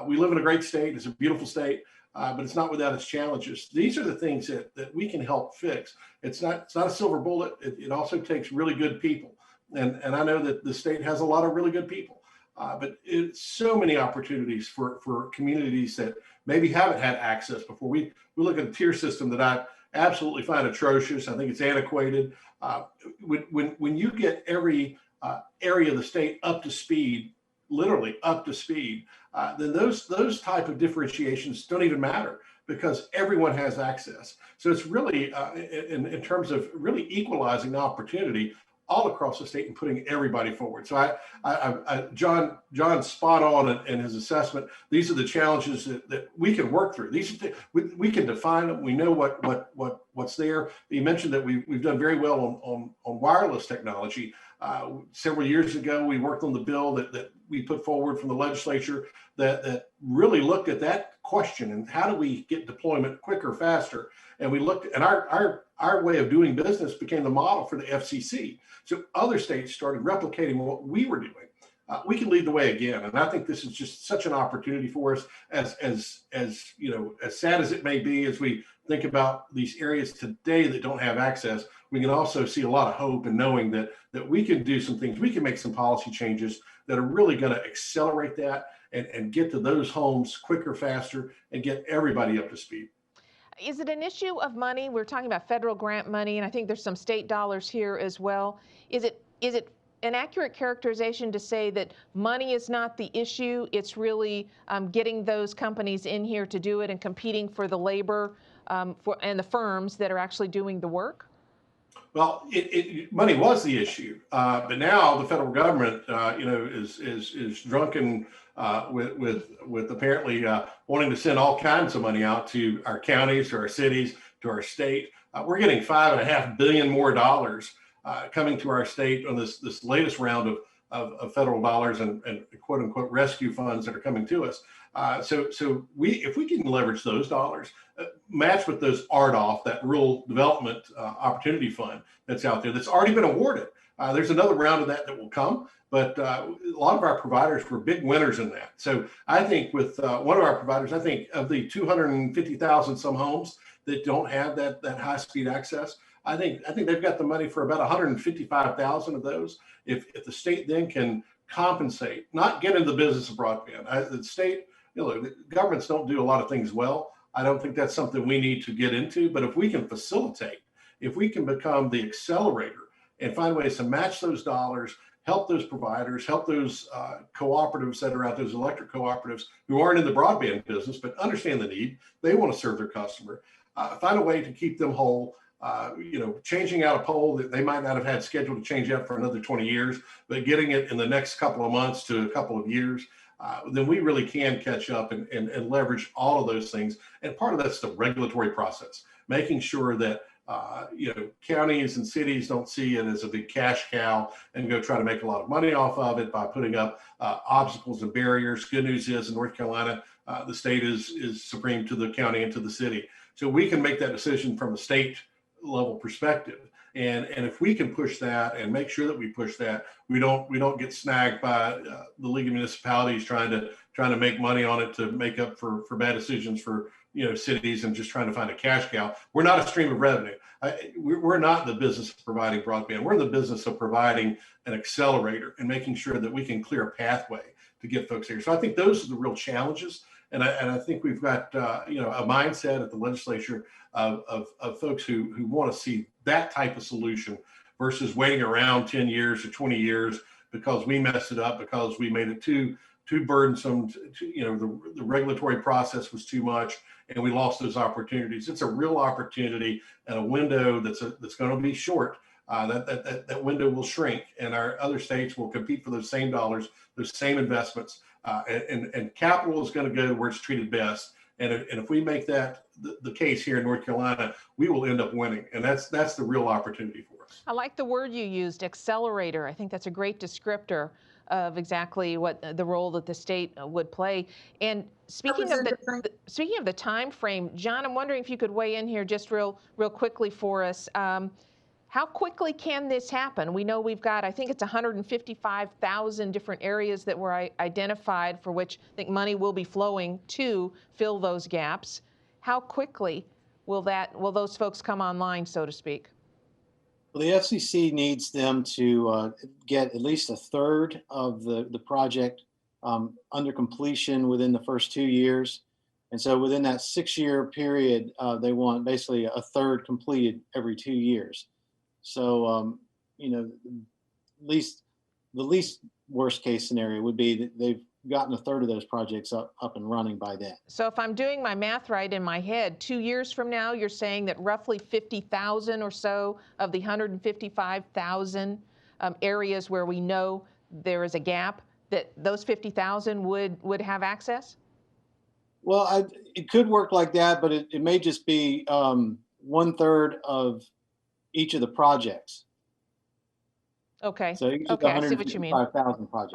We live in a great state. It's a beautiful state. But it's not without its challenges. These are the things that we can help fix. It's not a silver bullet. It also takes really good people. And I know that the state has a lot of really good people, but it's so many opportunities for communities that maybe haven't had access before. We look at a tier system that I absolutely find atrocious. I think it's antiquated. When you get every area of the state up to speed, literally up to speed, then those type of differentiations don't even matter, because everyone has access. So it's really in terms of really equalizing the opportunity all across the state and putting everybody forward. So John's spot on in his assessment. These are the challenges that we can work through. We can define them. We know what's there. You mentioned that we've done very well on wireless technology. Several years ago, we worked on the bill that we put forward from the legislature that really looked at that question and how do we get deployment quicker, faster. And we looked, and our way of doing business became the model for the FCC. So other states started replicating what we were doing. We can lead the way again, and I think this is just such an opportunity for us. As sad as it may be, as we think about these areas today that don't have access, we can also see a lot of hope in knowing that we can do some things. We can make some policy changes that are really going to accelerate that and get to those homes quicker, faster, and get everybody up to speed. Is it an issue of money? We're talking about federal grant money, and I think there's some state dollars here as well. Is it an accurate characterization to say that money is not the issue? It's really getting those companies in here to do it and competing for the labor and the firms that are actually doing the work? Well, money was the issue, but now the federal government, is drunken with apparently wanting to send all kinds of money out to our counties, to our cities, to our state. We're getting $5.5 billion more dollars coming to our state on this latest round of federal dollars and quote unquote rescue funds that are coming to us. So if we can leverage those dollars, match with those RDOF, that Rural Development Opportunity Fund that's out there that's already been awarded. There's another round of that will come, but a lot of our providers were big winners in that. So I think with one of our providers, I think of the 250,000 some homes that don't have that high-speed access, I think they've got the money for about 155,000 of those. If the state then can compensate, not get into the business of broadband. The state, the governments don't do a lot of things well. I don't think that's something we need to get into, but if we can facilitate, if we can become the accelerator and find ways to match those dollars, help those providers, help those cooperatives that are out, those electric cooperatives who aren't in the broadband business, but understand the need, they want to serve their customer, find a way to keep them whole. Changing out a pole that they might not have had scheduled to change out for another 20 years, but getting it in the next couple of months to a couple of years, then we really can catch up and leverage all of those things. And part of that's the regulatory process, making sure that counties and cities don't see it as a big cash cow and go try to make a lot of money off of it by putting up obstacles and barriers. Good news is in North Carolina, the state is supreme to the county and to the city. So we can make that decision from a state level perspective. And if we can push that and make sure that we push that, we don't get snagged by the League of Municipalities trying to make money on it to make up for bad decisions for cities and just trying to find a cash cow. We're not a stream of revenue. We're not in the business of providing broadband. We're in the business of providing an accelerator and making sure that we can clear a pathway to get folks here. So I think those are the real challenges. And I think we've got a mindset at the legislature of folks who want to see that type of solution versus waiting around 10 years or 20 years because we messed it up, because we made it too burdensome. The regulatory process was too much, and we lost those opportunities. It's a real opportunity and a window that's going to be short. That window will shrink, and our other states will compete for those same dollars, those same investments. And capital is going to go to where it's treated best. And if we make that the case here in North Carolina, we will end up winning. And that's the real opportunity for us. I like the word you used, accelerator. I think that's a great descriptor of exactly what the role that the state would play. And speaking of the time frame, John, I'm wondering if you could weigh in here just real quickly for us. How quickly can this happen? We know we've got, I think it's 155,000 different areas that were identified for which I think money will be flowing to fill those gaps. How quickly will those folks come online, so to speak? Well, the FCC needs them to get at least a third of the project under completion within the first 2 years. And so within that 6-year period, they want basically a third completed every 2 years. So, the least worst case scenario would be that they've gotten a third of those projects up and running by then. So if I'm doing my math right in my head, 2 years from now, you're saying that roughly 50,000 or so of the 155,000 areas where we know there is a gap, that those 50,000 would have access? Well, it could work like that, but it may just be 1/3 of each of the projects. Okay. So you okay, I see what you mean. 155,000 projects.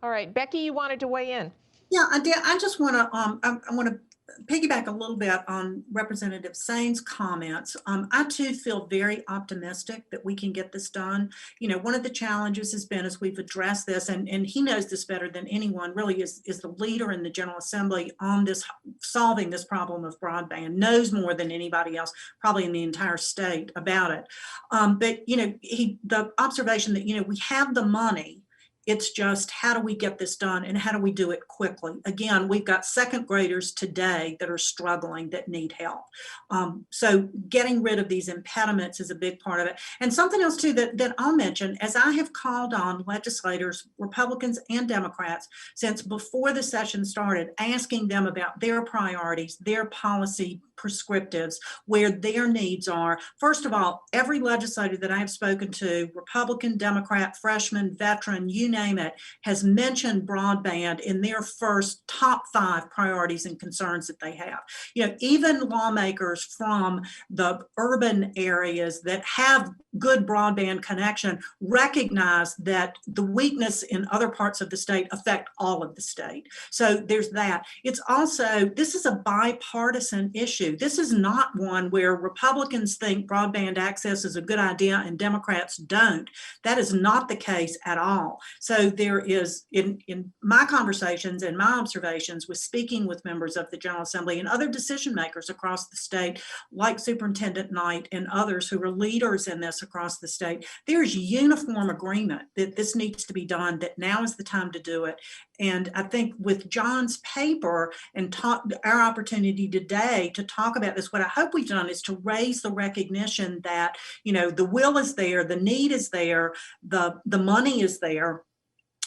All right. Becky, you wanted to weigh in. Yeah, I did. I just want to I want to piggyback a little bit on Representative Sain's comments. I too feel very optimistic that we can get this done. One of the challenges has been, as we've addressed this, and he knows this better than anyone, really is the leader in the General Assembly on this, solving this problem of broadband, knows more than anybody else, probably in the entire state, about it. But the observation that, we have the money. It's just, how do we get this done and how do we do it quickly? Again, we've got second graders today that are struggling, that need help. So getting rid of these impediments is a big part of it. And something else too that I'll mention, as I have called on legislators, Republicans and Democrats, since before the session started, asking them about their priorities, their policy prescriptives, where their needs are. First of all, every legislator that I have spoken to, Republican, Democrat, freshman, veteran, you name name it, has mentioned broadband in their first top 5 priorities and concerns that they have. Even lawmakers from the urban areas that have good broadband connection recognize that the weakness in other parts of the state affect all of the state. So there's that. It's also, this is a bipartisan issue. This is not one where Republicans think broadband access is a good idea and Democrats don't. That is not the case at all. So there is, in my conversations and my observations with speaking with members of the General Assembly and other decision makers across the state, like Superintendent Knight and others who are leaders in this across the state, there's uniform agreement that this needs to be done, that now is the time to do it. And I think with John's paper and our opportunity today to talk about this, what I hope we've done is to raise the recognition that, the will is there, the need is there, the money is there.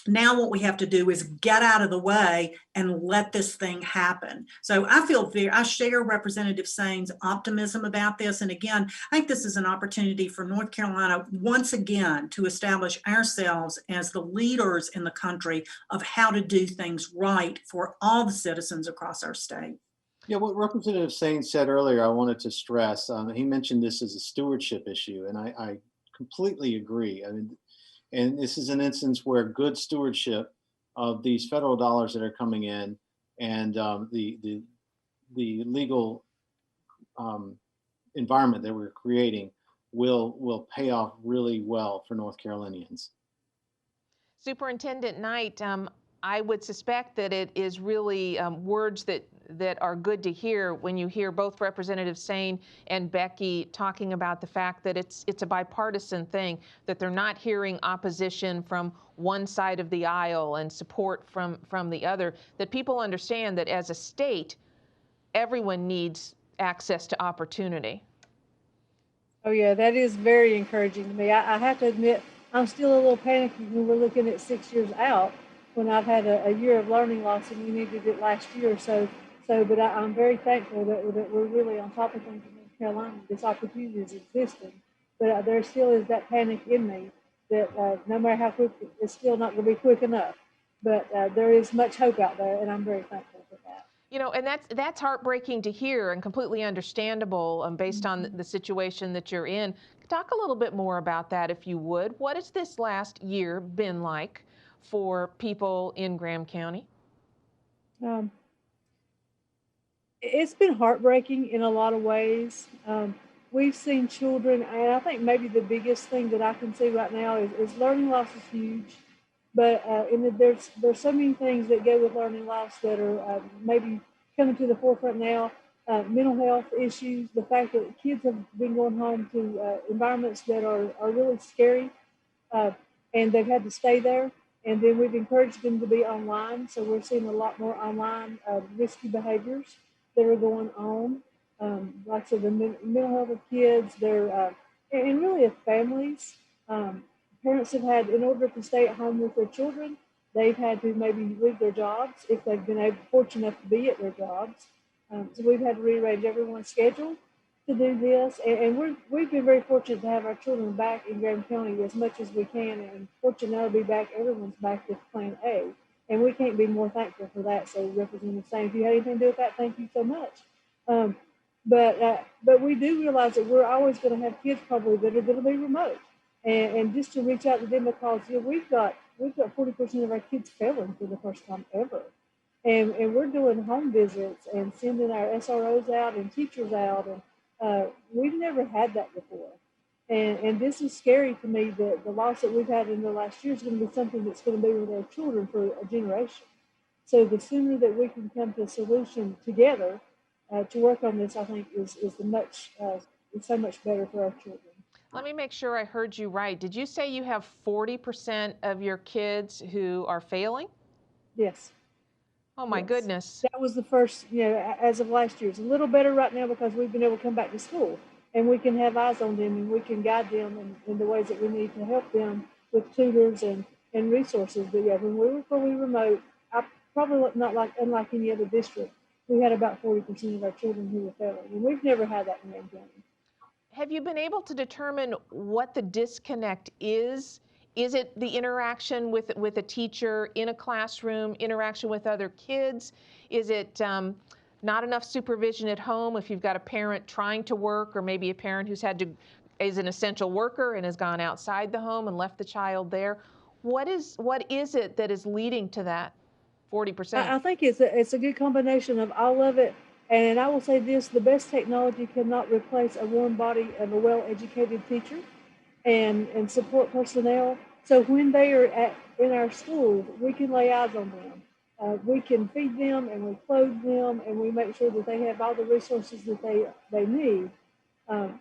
Now what we have to do is get out of the way and let this thing happen. So I share Representative Sain's optimism about this. And again, I think this is an opportunity for North Carolina once again to establish ourselves as the leaders in the country of how to do things right for all the citizens across our state. Yeah, what Representative Sain said earlier, I wanted to stress. He mentioned this as a stewardship issue, and I completely agree. I mean, and this is an instance where good stewardship of these federal dollars that are coming in and the legal environment that we're creating will pay off really well for North Carolinians. Superintendent Knight, I would suspect that it is really words that are good to hear when you hear both Representative Sain and Becky talking about the fact that it's a bipartisan thing, that they're not hearing opposition from one side of the aisle and support from the other, that people understand that as a state, everyone needs access to opportunity. Oh yeah, that is very encouraging to me. I have to admit, I'm still a little panicky when we're looking at 6 years out, when I've had a year of learning loss and we needed it last year or so. But I'm very thankful that we're really on top of things in North Carolina. This opportunity is existing, but there still is that panic in me that no matter how quick, it's still not going to be quick enough. But there is much hope out there, and I'm very thankful for that. And that's heartbreaking to hear and completely understandable based on the situation that you're in. Talk a little bit more about that, if you would. What has this last year been like for people in Graham County? It's been heartbreaking in a lot of ways. We've seen children, and I think maybe the biggest thing that I can see right now is learning loss is huge. But there's so many things that go with learning loss that are maybe coming to the forefront now. Mental health issues, the fact that kids have been going home to environments that are really scary, and they've had to stay there. And then we've encouraged them to be online. So we're seeing a lot more online risky behaviors that are going on. Like I said, the mental health of kids, and really of families. Parents have had, in order to stay at home with their children, they've had to maybe leave their jobs if they've been fortunate enough to be at their jobs. So we've had to rearrange everyone's schedule to do this. And we've been very fortunate to have our children back in Graham County as much as we can, and fortunate now to be back, everyone's back with Plan A. And we can't be more thankful for that. So Representative Sain, if you had anything to do with that, thank you so much. But we do realize that we're always going to have kids probably that are going to be remote. And just to reach out to them, because we've got 40% of our kids failing for the first time ever. And we're doing home visits and sending our SROs out and teachers out. And we've never had that before. And this is scary to me, that the loss that we've had in the last year is going to be something that's going to be with our children for a generation. So the sooner that we can come to a solution together to work on this, I think is so much better for our children. Let me make sure I heard you right. Did you say you have 40% of your kids who are failing? Yes. Oh my goodness. That was the first, as of last year. It's a little better right now because we've been able to come back to school and we can have eyes on them and we can guide them in the ways that we need to help them with tutors and resources. But yeah, when we were fully remote, I probably unlike any other district, we had about 40% of our children who were failing. And we've never had that in Graham County. Have you been able to determine what the disconnect is Is it the interaction with a teacher in a classroom, interaction with other kids? Is it not enough supervision at home if you've got a parent trying to work, or maybe a parent who's is an essential worker and has gone outside the home and left the child there? What is it that is leading to that 40%? I think it's a good combination of all of it. And I will say this, the best technology cannot replace a warm body of a well-educated teacher and support personnel. So when they are in our schools, we can lay eyes on them. We can feed them and we clothe them and we make sure that they have all the resources that they need.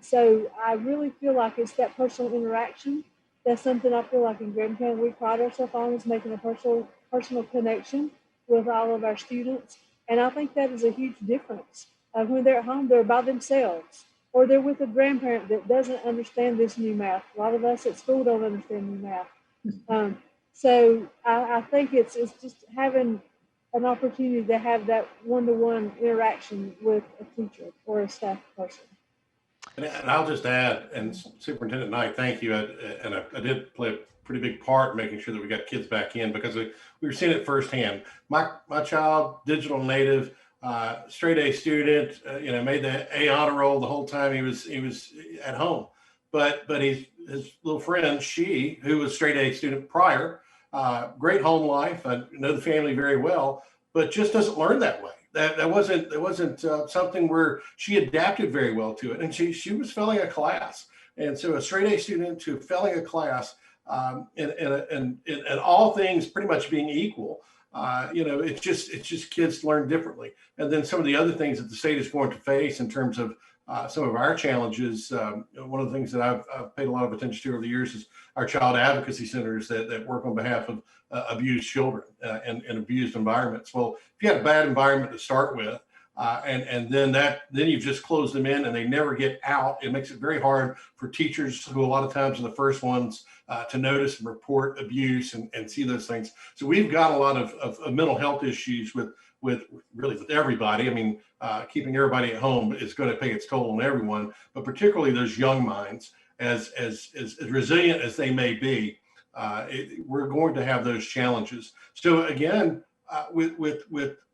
So I really feel like it's that personal interaction. That's something I feel like in Graham County we pride ourselves on, is making a personal connection with all of our students. And I think that is a huge difference. When they're at home, they're by themselves, or they're with a grandparent that doesn't understand this new math. A lot of us at school don't understand new math. So I think it's just having an opportunity to have that one-to-one interaction with a teacher or a staff person. And I'll just add, and Superintendent Knight, thank you. I did play a pretty big part in making sure that we got kids back in, because we were seeing it firsthand. My child, digital native, straight A student, made the A honor roll the whole time he was at home. But his little friend, who was straight A student prior, great home life. I know the family very well, but just doesn't learn that way. That wasn't something where she adapted very well to it, and she was failing a class. And so a straight A student to failing a class, and all things pretty much being equal, it's just kids learn differently. And then some of the other things that the state is going to face in terms of some of our challenges. One of the things that I've paid a lot of attention to over the years is our child advocacy centers that work on behalf of abused children and abused environments. Well, if you had a bad environment to start with, and then you've just closed them in and they never get out, it makes it very hard for teachers, who a lot of times are the first ones to notice and report abuse and see those things. So we've got a lot of mental health issues with everybody. I mean, keeping everybody at home is going to pay its toll on everyone, but particularly those young minds, as resilient as they may be, we're going to have those challenges. So again, with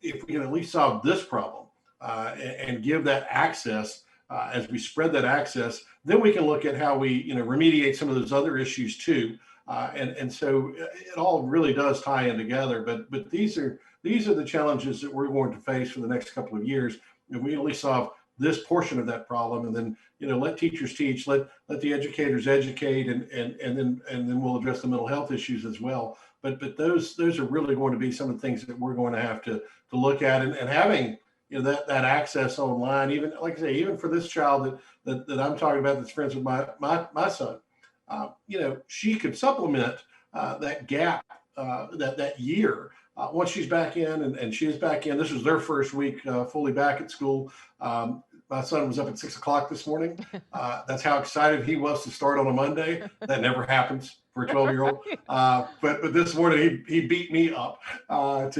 if we can at least solve this problem and give that access, as we spread that access, then we can look at how we remediate some of those other issues too. And so it all really does tie in together. But these are the challenges that we're going to face for the next couple of years. If we at least solve this portion of that problem, and then let teachers teach, let the educators educate, and then we'll address the mental health issues as well. But those are really going to be some of the things that we're going to have to look at, and having that access online, even like I say, even for this child that I'm talking about that's friends with my son, she could supplement that gap, that year. Once she's back in, and she is back in, this was their first week fully back at school. My son was up at 6 o'clock this morning. That's how excited he was to start on a Monday. That never happens for a 12-year-old. But this morning he beat me up before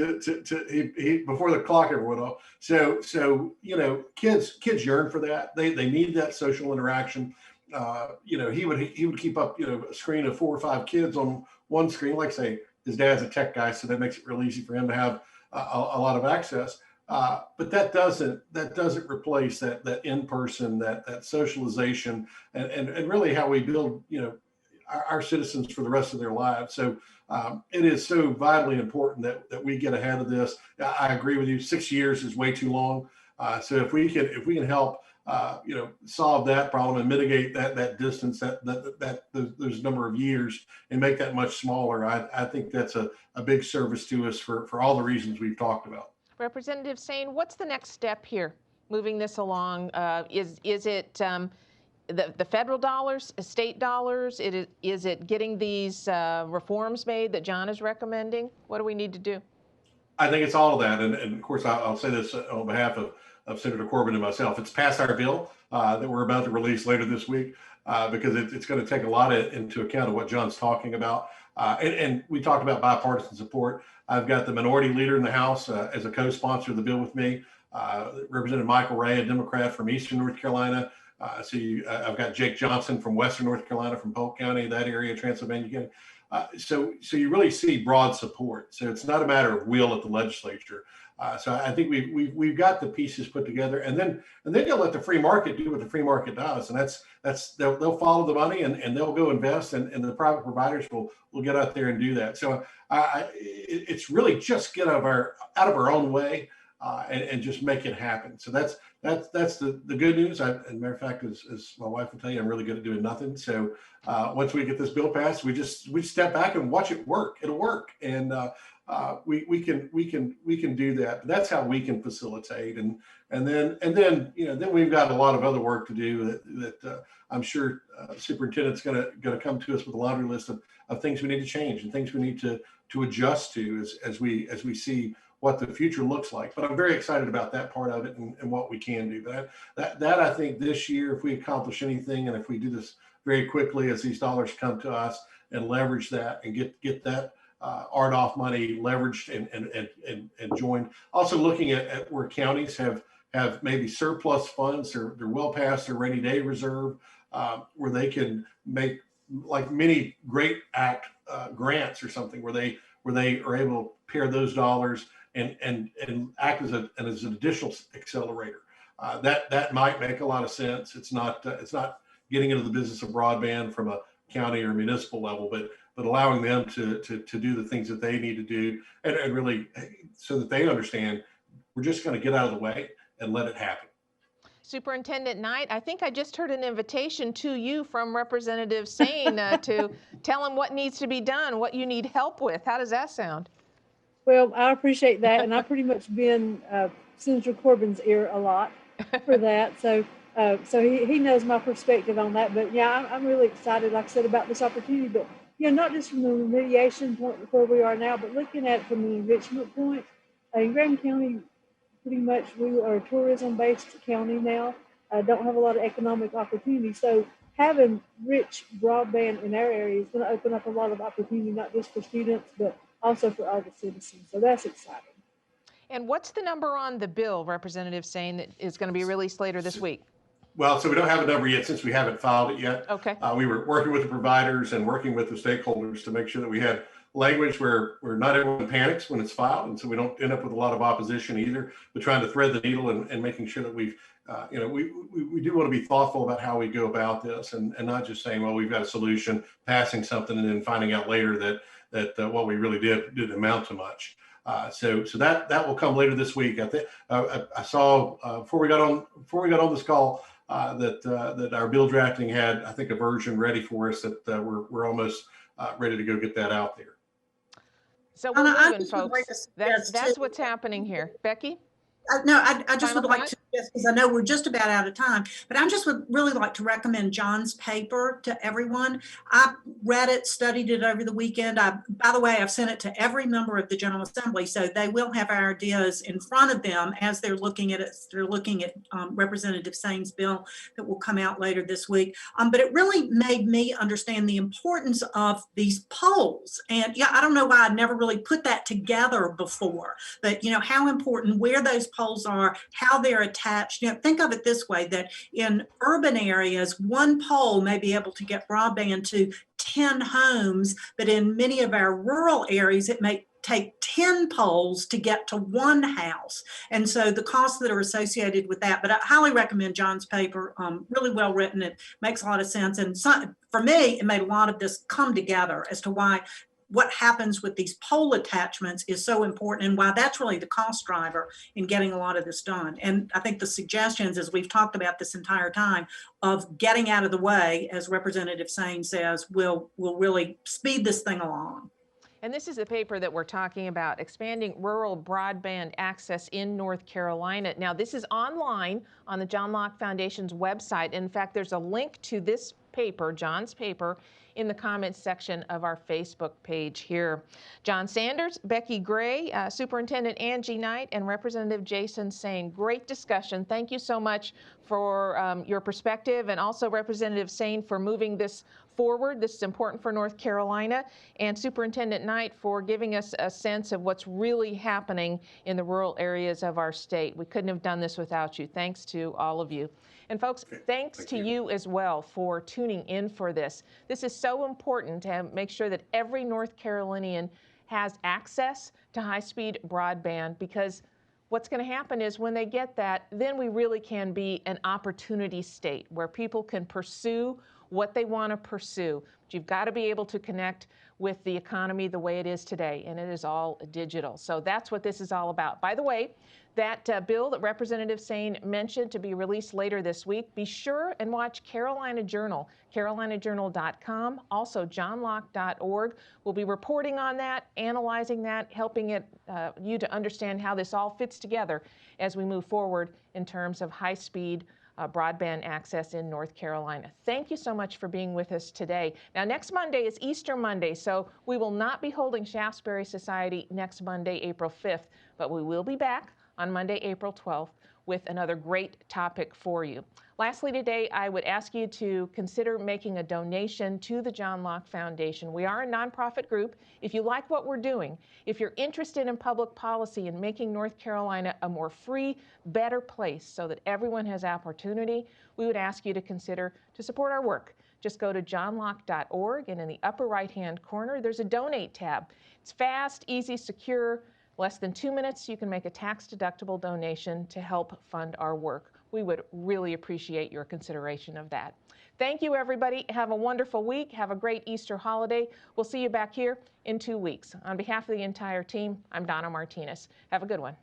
the clock ever went off. So kids yearn for that. They need that social interaction. He would keep up a screen of 4 or 5 kids on one screen. Like say, his dad's a tech guy, so that makes it real easy for him to have a lot of access. But that doesn't replace that in-person, that socialization, and really how we build our citizens for the rest of their lives. So it is so vitally important that we get ahead of this. I agree with you. 6 years is way too long. So if we can help solve that problem and mitigate that distance, those number of years, and make that much smaller, I think that's a big service to us for all the reasons we've talked about. Representative Sain, what's the next step here, moving this along? Is it the federal dollars, state dollars? Is it getting these reforms made that John is recommending? What do we need to do? I think it's all of that. And of course, I'll say this on behalf of Senator Corbin and myself. It's passed our bill that we're about to release later this week, because it's going to take a lot into account of what John's talking about. And we talked about bipartisan support. I've got the minority leader in the House as a co-sponsor of the bill with me, Representative Michael Ray, a Democrat from Eastern North Carolina. I've got Jake Johnson from Western North Carolina, from Polk County, that area, Transylvania County. So you really see broad support. So it's not a matter of will at the legislature. So I think we've got the pieces put together, and then you'll let the free market do what the free market does, and they'll follow the money and they'll go invest, and the private providers will get out there and do that. So it's really just get out of our own way and just make it happen. So that's the good news. And matter of fact, as my wife will tell you, I'm really good at doing nothing. So once we get this bill passed, we step back and watch it work. It'll work, and we can do that. That's how we can facilitate, and then then we've got a lot of other work to do that I'm sure superintendent's going to come to us with a laundry list of things we need to change and things we need to adjust to as we see what the future looks like. But I'm very excited about that part of it and what we can do. But that I think this year, if we accomplish anything, and if we do this very quickly as these dollars come to us and leverage that and get that RDOF money leveraged and joined. Also looking at where counties have maybe surplus funds, they're well past their rainy day reserve, where they can make like mini Great Act grants or something where they are able to pair those dollars and act as an additional accelerator. That might make a lot of sense. It's not getting into the business of broadband from a county or municipal level, but allowing them to do the things that they need to do and really so that they understand we're just going to get out of the way and let it happen. Superintendent Knight, I think I just heard an invitation to you from Representative Sane to tell him what needs to be done, what you need help with. How does that sound? Well, I appreciate that, and I've pretty much been Senator Corbin's ear a lot for that. So he knows my perspective on that. But yeah, I'm really excited, like I said, about this opportunity. But not just from the remediation point where we are now, but looking at it from the enrichment point. In Graham County, pretty much we are a tourism-based county now. Don't have a lot of economic opportunity. So having rich broadband in our area is going to open up a lot of opportunity, not just for students, but also for all the citizens. So that's exciting. And what's the number on the bill, Representative Sane, that is going to be released later this week? Well, so we don't have a number yet since we haven't filed it yet. Okay. We were working with the providers and working with the stakeholders to make sure that we had language where not everyone panics when it's filed, and so we don't end up with a lot of opposition either, but trying to thread the needle and making sure that we do want to be thoughtful about how we go about this and not just saying, well, we've got a solution, passing something, and then finding out later that what we really didn't amount to much. So that will come later this week. I think I saw before we got on this call that our bill drafting had, I think, a version ready for us that we're almost ready to go get that out there. So we're moving, folks. That's what's happening here. Becky? I just would like to, because I know we're just about out of time, but I just would really like to recommend John's paper to everyone. I read it, studied it over the weekend. By the way, I've sent it to every member of the General Assembly, so they will have our ideas in front of them as they're looking at it. They're looking at Representative Sane's bill that will come out later this week. But it really made me understand the importance of these polls. And yeah, I don't know why I never really put that together before, but how important, where those polls are, how they're attached. Think of it this way, that in urban areas, one pole may be able to get broadband to 10 homes, but in many of our rural areas, it may take 10 poles to get to one house. And so the costs that are associated with that, but I highly recommend John's paper, really well written. It makes a lot of sense. And for me, it made a lot of this come together as to why what happens with these pole attachments is so important and why that's really the cost driver in getting a lot of this done. And I think the suggestions, as we've talked about this entire time, of getting out of the way, as Representative Sane says, will really speed this thing along. And this is the paper that we're talking about, expanding rural broadband access in North Carolina. Now, this is online on the John Locke Foundation's website. In fact, there's a link to this paper, John's paper, in the comments section of our Facebook page here. John Sanders, Becky Gray, Superintendent Angie Knight, and Representative Jason Sane. Great discussion. Thank you so much for your perspective, and also Representative Sane for moving this forward. This is important for North Carolina, and Superintendent Knight for giving us a sense of what's really happening in the rural areas of our state. We couldn't have done this without you. Thanks to all of you. And folks, thanks to you as well for tuning in for this. This is so important to make sure that every North Carolinian has access to high-speed broadband, because what's going to happen is when they get that, then we really can be an opportunity state where people can pursue what they want to pursue. But you've got to be able to connect with the economy the way it is today, and it is all digital. So that's what this is all about. By the way, that bill that Representative Sain mentioned to be released later this week, be sure and watch Carolina Journal, carolinajournal.com, also johnlocke.org. We'll be reporting on that, analyzing that, helping you to understand how this all fits together as we move forward in terms of high-speed broadband access in North Carolina. Thank you so much for being with us today. Now, next Monday is Easter Monday, so we will not be holding Shaftesbury Society next Monday, April 5th, but we will be back on Monday, April 12th with another great topic for you. Lastly today, I would ask you to consider making a donation to the John Locke Foundation. We are a nonprofit group. If you like what we're doing, if you're interested in public policy and making North Carolina a more free, better place so that everyone has opportunity, we would ask you to consider to support our work. Just go to johnlocke.org, and in the upper right-hand corner, there's a donate tab. It's fast, easy, secure. Less than 2 minutes, you can make a tax-deductible donation to help fund our work. We would really appreciate your consideration of that. Thank you, everybody. Have a wonderful week. Have a great Easter holiday. We'll see you back here in 2 weeks. On behalf of the entire team, I'm Donna Martinez. Have a good one.